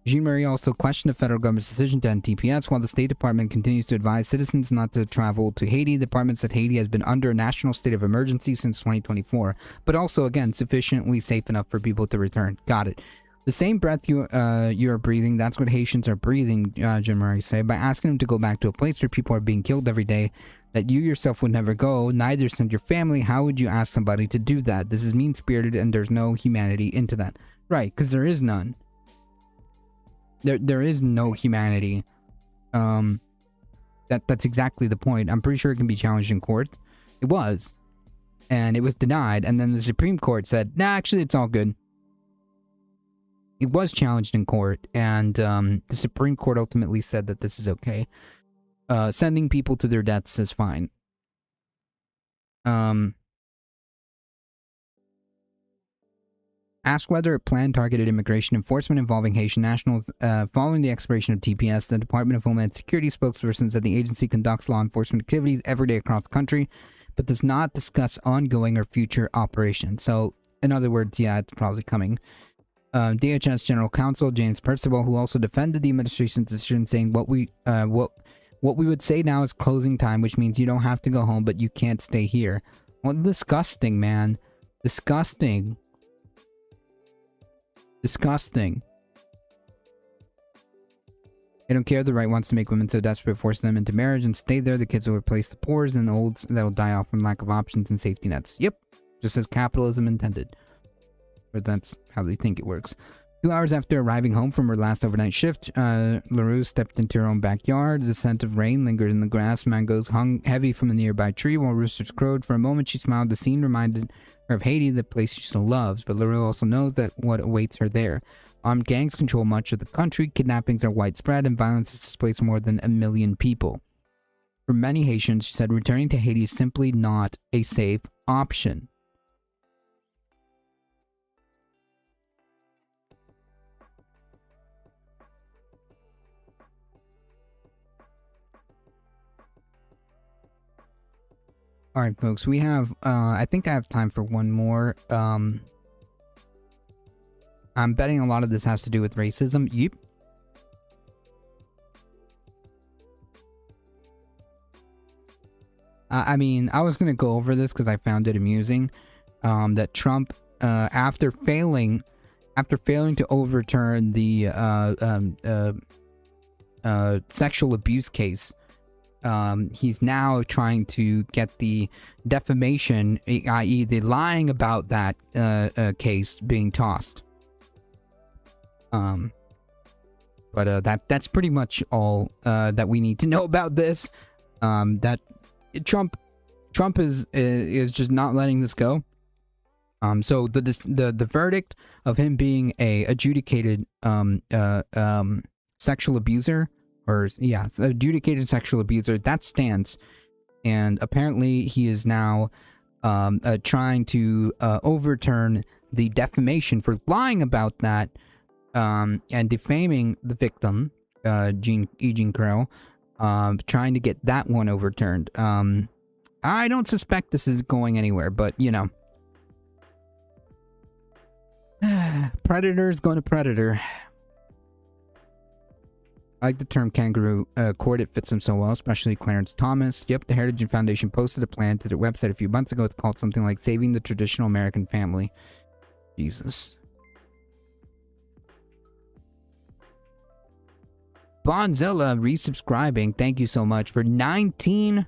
Jean-Marie also questioned the federal government's decision to end TPS while the State Department continues to advise citizens not to travel to Haiti. The department said Haiti has been under a national state of emergency since 2024, but also, again, sufficiently safe enough for people to return. Got it. The same breath you are breathing, that's what Haitians are breathing, Jean-Marie said. By asking them to go back to a place where people are being killed every day that you yourself would never go, neither send your family, how would you ask somebody to do that? This is mean-spirited and there's no humanity into that. Right, because there is none. There is no humanity. That's exactly the point. I'm pretty sure it can be challenged in court. It was. and it was denied. And then the Supreme Court said, nah, actually, it's all good. It was challenged in court, and the Supreme Court ultimately said that this is okay. Sending people to their deaths is fine. Asked whether it planned targeted immigration enforcement involving Haitian nationals following the expiration of TPS, the Department of Homeland Security spokesperson said the agency conducts law enforcement activities every day across the country, but does not discuss ongoing or future operations. So, in other words, yeah, it's probably coming. DHS General Counsel James Percival, who also defended the administration's decision, saying what we would say now is closing time, which means you don't have to go home, but you can't stay here. Well, disgusting, man. Disgusting. Disgusting. They don't care. The right wants to make women so desperate, force them into marriage and stay there. The kids will replace the poors and the olds that will die off from lack of options and safety nets. Yep. Just as capitalism intended. But that's how they think it works. 2 hours after arriving home from her last overnight shift, LaRue stepped into her own backyard. The scent of rain lingered in the grass. Mangoes hung heavy from a nearby tree while roosters crowed. For a moment, she smiled. The scene reminded her of Haiti, the place she so loves. But LaRue also knows that what awaits her there. Armed gangs control much of the country. Kidnappings are widespread, and violence has displaced more than 1 million people. For many Haitians, she said, returning to Haiti is simply not a safe option. All right, folks, we have, I think I have time for one more. I'm betting a lot of this has to do with racism. Yep. I mean, I was going to go over this because I found it amusing. That Trump, after failing to overturn the sexual abuse case, he's now trying to get the defamation, i.e. the lying about that case being tossed. But that's pretty much all that we need to know about this. That Trump is just not letting this go. So the verdict of him being a adjudicated sexual abuser, or yeah, adjudicated sexual abuser, that stands. And apparently he is now trying to overturn the defamation for lying about that and defaming the victim, Eugene Carroll, trying to get that one overturned. I don't suspect this is going anywhere, but you know. Predator's going to predator. I like the term kangaroo court. It fits him so well, especially Clarence Thomas. Yep, the Heritage Foundation posted a plan to their website a few months ago. It's called something like Saving the Traditional American Family. Jesus. Bonzilla resubscribing. Thank you so much for 19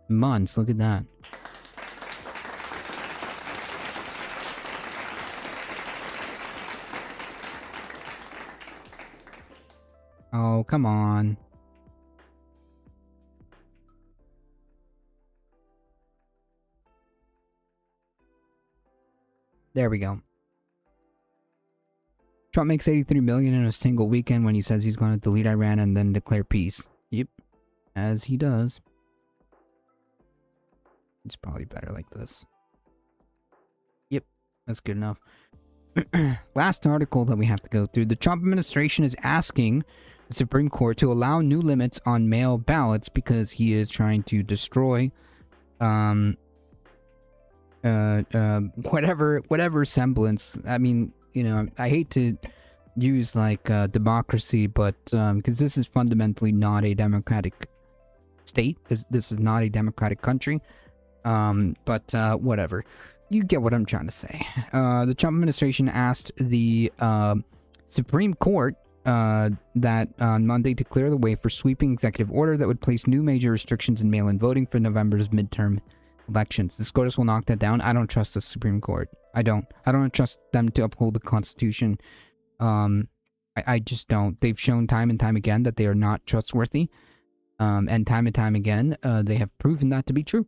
months. Look at that. Oh, come on. There we go. Trump makes $83 million in a single weekend when he says he's going to delete Iran and then declare peace. Yep. As he does. It's probably better like this. Yep. That's good enough. Last article that we have to go through. The Trump administration is asking the Supreme Court to allow new limits on mail ballots because he is trying to destroy whatever semblance. I mean, you know, I hate to use like democracy, but because this is fundamentally not a democratic state. This is not a democratic country. But whatever. You get what I'm trying to say. The Trump administration asked the Supreme Court that on Monday to clear the way for sweeping executive order that would place new major restrictions in mail-in voting for November's midterm elections. The SCOTUS will knock that down. I don't trust the Supreme Court. I don't trust them to uphold the Constitution. I just don't. They've shown time and time again that they are not trustworthy. And time again, they have proven that to be true.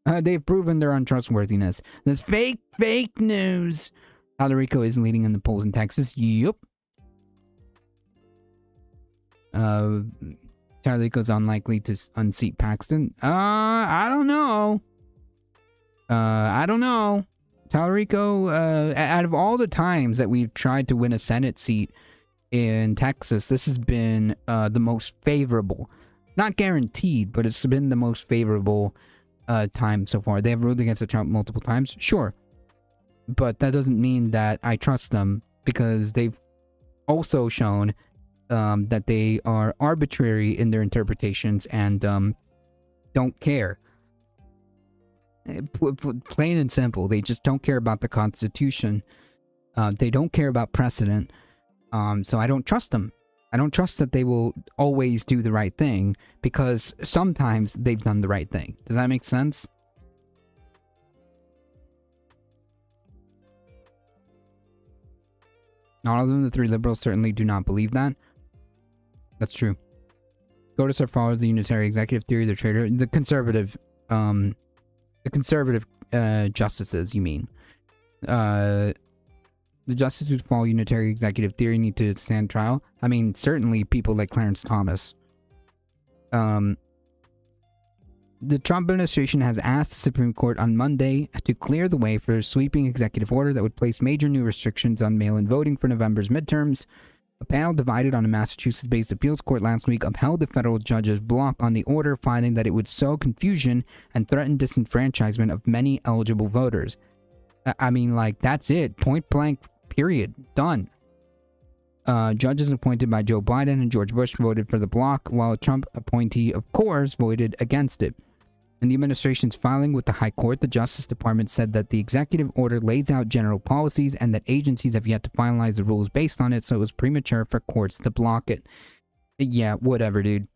They've proven their untrustworthiness. This fake news. Tallarico is leading in the polls in Texas. Yup. Tallarico's unlikely to unseat Paxton. I don't know. Tallarico, out of all the times that we've tried to win a Senate seat in Texas, this has been the most favorable. Not guaranteed, but it's been the most favorable time so far. They have ruled against Trump multiple times, sure. But that doesn't mean that I trust them, because they've also shown that they are arbitrary in their interpretations and don't care. Plain and simple, they just don't care about the Constitution. They don't care about precedent. So I don't trust them. I don't trust that they will always do the right thing, because sometimes they've done the right thing. Does that make sense? All of them, the three liberals, certainly do not believe that. That's true. SCOTUS follows the unitary executive theory, the traitor, the conservative justices, you mean. The justices who follow unitary executive theory need to stand trial. I mean, certainly people like Clarence Thomas. The Trump administration has asked the Supreme Court on Monday to clear the way for a sweeping executive order that would place major new restrictions on mail-in voting for November's midterms. A panel divided on a Massachusetts-based appeals court last week upheld the federal judge's block on the order, finding that it would sow confusion and threaten disenfranchisement of many eligible voters. I mean, like, that's it. Point blank, period. Done. Judges appointed by Joe Biden and George Bush voted for the block, while a Trump appointee, of course, voted against it. In the administration's filing with the High Court, the Justice Department said that the executive order lays out general policies and that agencies have yet to finalize the rules based on it, so it was premature for courts to block it. Yeah, whatever, dude.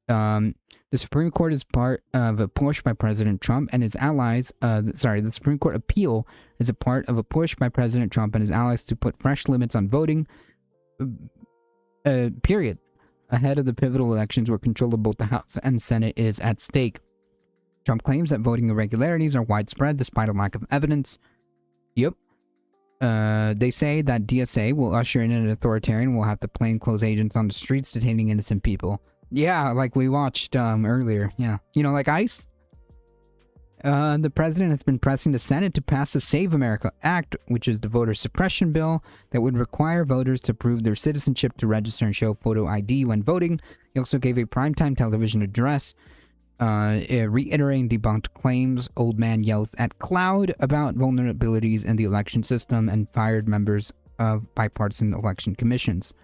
The Supreme Court is part of a push by President Trump and his allies. The Supreme Court appeal is a part of a push by President Trump and his allies to put fresh limits on voting. Period. Ahead of the pivotal elections where control of both the House and Senate is at stake. Trump claims that voting irregularities are widespread despite a lack of evidence. Yep. They say that DSA will usher in an authoritarian and will have the plainclothes agents on the streets detaining innocent people. Yeah, like we watched earlier. Yeah. You know, like ICE? The president has been pressing the Senate to pass the Save America Act, which is the voter suppression bill that would require voters to prove their citizenship to register and show photo ID when voting. He also gave a primetime television address reiterating debunked claims. Old man yells at cloud about vulnerabilities in the election system and fired members of bipartisan election commissions.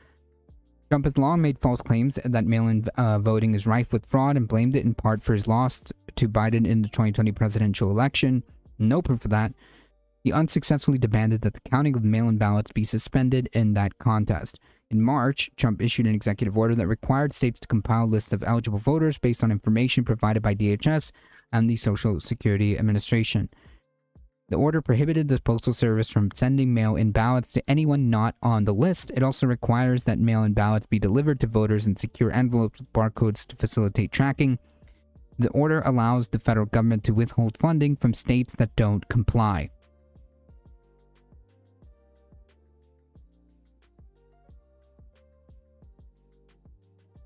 Trump has long made false claims that mail-in voting is rife with fraud and blamed it in part for his loss to Biden in the 2020 presidential election. No proof of that. He unsuccessfully demanded that the counting of mail-in ballots be suspended in that contest. In March, Trump issued an executive order that required states to compile lists of eligible voters based on information provided by DHS and the Social Security Administration. The order prohibited the Postal Service from sending mail-in ballots to anyone not on the list. It also requires that mail-in ballots be delivered to voters in secure envelopes with barcodes to facilitate tracking. The order allows the federal government to withhold funding from states that don't comply.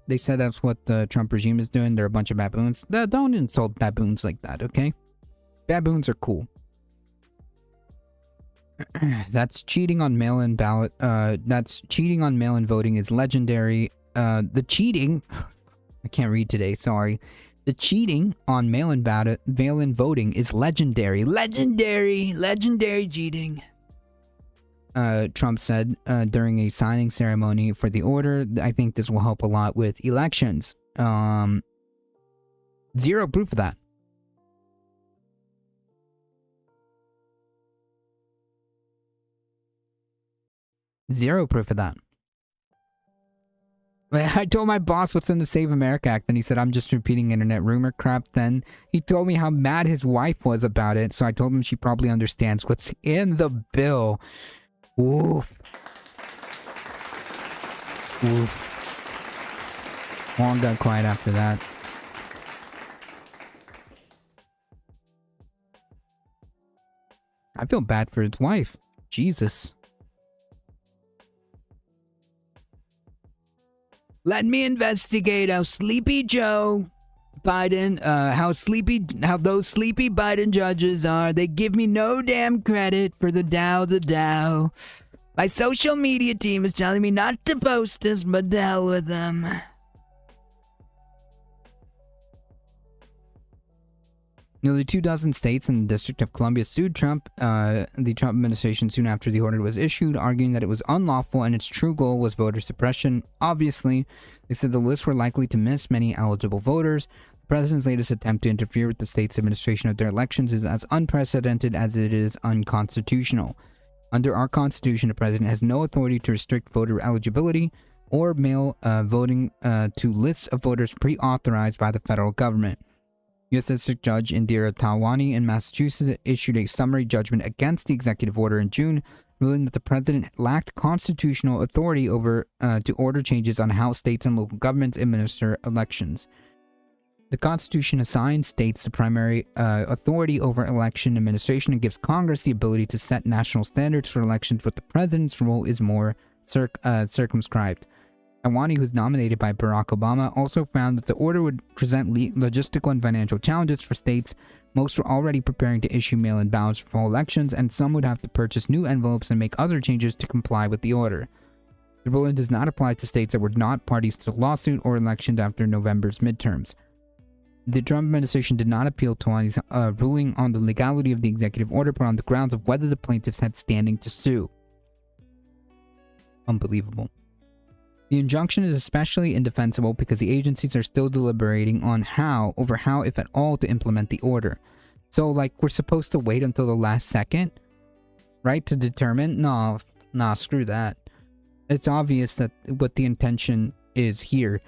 They said that's what the Trump regime is doing. They're a bunch of baboons. Don't insult baboons like that, okay? Baboons are cool. That's cheating on mail-in ballot. That's cheating on mail-in voting is legendary. The cheating... I can't read today, sorry. The cheating on mail-in voting is legendary. Legendary cheating. Trump said during a signing ceremony for the order. I think this will help a lot with elections. Zero proof of that. Zero proof of that. I told my boss what's in the Save America Act, and he said, I'm just repeating internet rumor crap. Then he told me how mad his wife was about it, so I told him she probably understands what's in the bill. Oof. Long got quiet after that. I feel bad for his wife. Jesus. Let me investigate how Sleepy Joe Biden, how those sleepy Biden judges are. They give me no damn credit for the Dow. My social media team is telling me not to post this, but to hell with them. Nearly 24 states and the District of Columbia sued Trump, the Trump administration, soon after the order was issued, arguing that it was unlawful and its true goal was voter suppression. Obviously, they said the lists were likely to miss many eligible voters. The president's latest attempt to interfere with the state's administration of their elections is as unprecedented as it is unconstitutional. Under our Constitution, the president has no authority to restrict voter eligibility or mail voting to lists of voters pre-authorized by the federal government. U.S. District Judge Indira Talwani in Massachusetts issued a summary judgment against the executive order in June, ruling that the president lacked constitutional authority over to order changes on how states and local governments administer elections. The Constitution assigns states the primary authority over election administration and gives Congress the ability to set national standards for elections, but the president's role is more circumscribed. Talwani, who was nominated by Barack Obama, also found that the order would present logistical and financial challenges for states. Most were already preparing to issue mail-in ballots for fall elections, and some would have to purchase new envelopes and make other changes to comply with the order. The ruling does not apply to states that were not parties to the lawsuit or elections after November's midterms. The Trump administration did not appeal Talwani's ruling on the legality of the executive order, but on the grounds of whether the plaintiffs had standing to sue. Unbelievable. The injunction is especially indefensible because the agencies are still deliberating on how, if at all, to implement the order. So, like, we're supposed to wait until the last second, right, to determine? Nah, screw that. It's obvious that what the intention is here.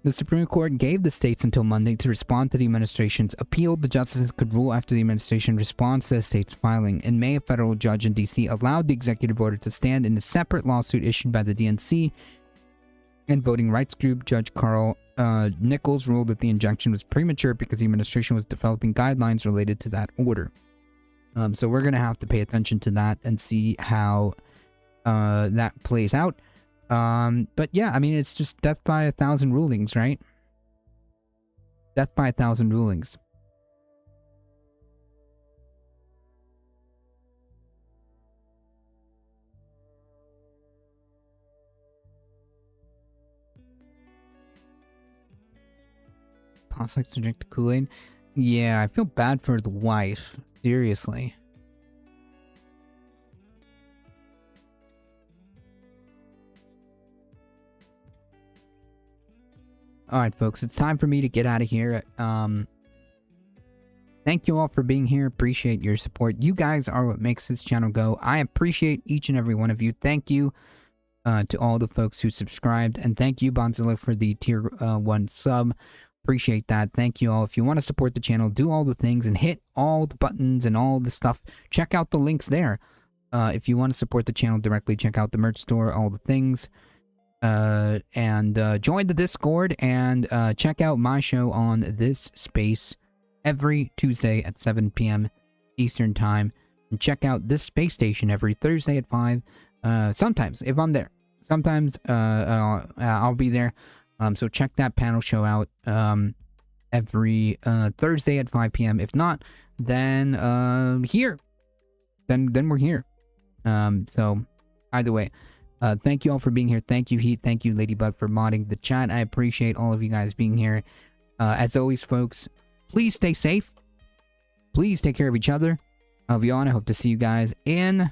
The Supreme Court gave the states until Monday to respond to the administration's appeal. The justices could rule after the administration responds to the state's filing. In May, a federal judge in D.C. allowed the executive order to stand in a separate lawsuit issued by the DNC, and voting rights group Judge Carl Nichols ruled that the injunction was premature because the administration was developing guidelines related to that order. So we're going to have to pay attention to that and see how that plays out. But yeah, I mean, it's just death by 1,000 rulings, right? Death by 1,000 rulings. Poss likes to drink the Kool-Aid. Yeah, I feel bad for the wife. Seriously. Alright, folks, it's time for me to get out of here. Thank you all for being here. Appreciate your support. You guys are what makes this channel go. I appreciate each and every one of you. Thank you to all the folks who subscribed. And thank you, Bonzilla, for the tier 1 sub. Appreciate that. Thank you all. If you want to support the channel, do all the things and hit all the buttons and all the stuff. Check out the links there. If you want to support the channel directly, check out the merch store, all the things. And join the Discord and check out my show on this space every Tuesday at 7 p.m. Eastern Time. And check out this space station every Thursday at 5. Sometimes, if I'm there. Sometimes I'll be there. So check that panel show out every Thursday at 5 p.m. If not, then here. Then we're here. So either way. Thank you all for being here. Thank you, Heat. Thank you, Ladybug, for modding the chat. I appreciate all of you guys being here. As always, folks, please stay safe. Please take care of each other. I love you all, and I hope to see you guys in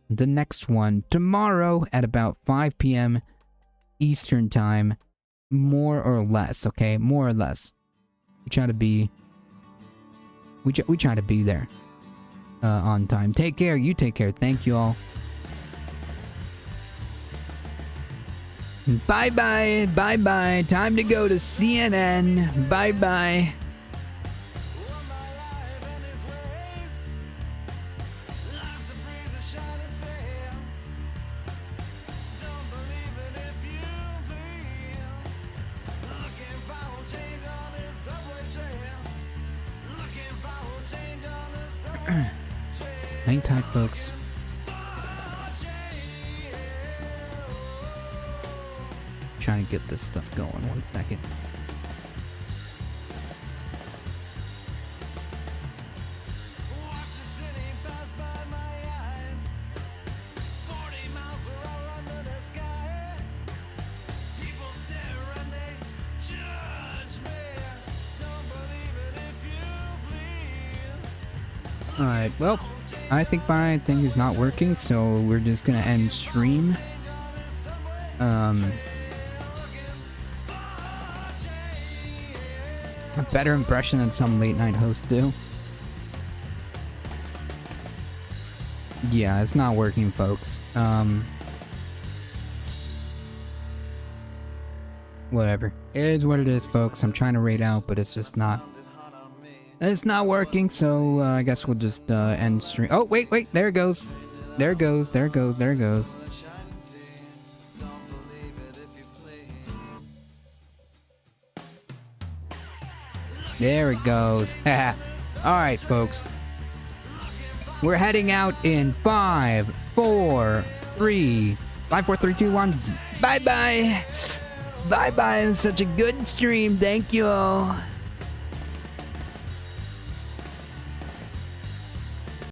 the next one tomorrow at about 5 p.m. Eastern Time. More or less, okay? More or less. We try to be... We try to be there on time. Take care. You take care. Thank you all. Bye-bye, bye-bye. Time to go to CNN. Bye-bye. Hang tight, folks. Trying to get this stuff going. 1 second. Alright, well, I think my thing is not working, so we're just gonna end stream. A better impression than some late night hosts do. Yeah, it's not working, folks. Whatever. It is what it is, folks. I'm trying to rate out, but it's just not. It's not working, so I guess we'll just end stream. Oh, wait, there it goes. There it goes. There it goes. There it goes. There it goes. Alright, folks. We're heading out in 5, 4, 3, 2, 1. Bye-bye. Bye-bye. It was such a good stream. Thank you all.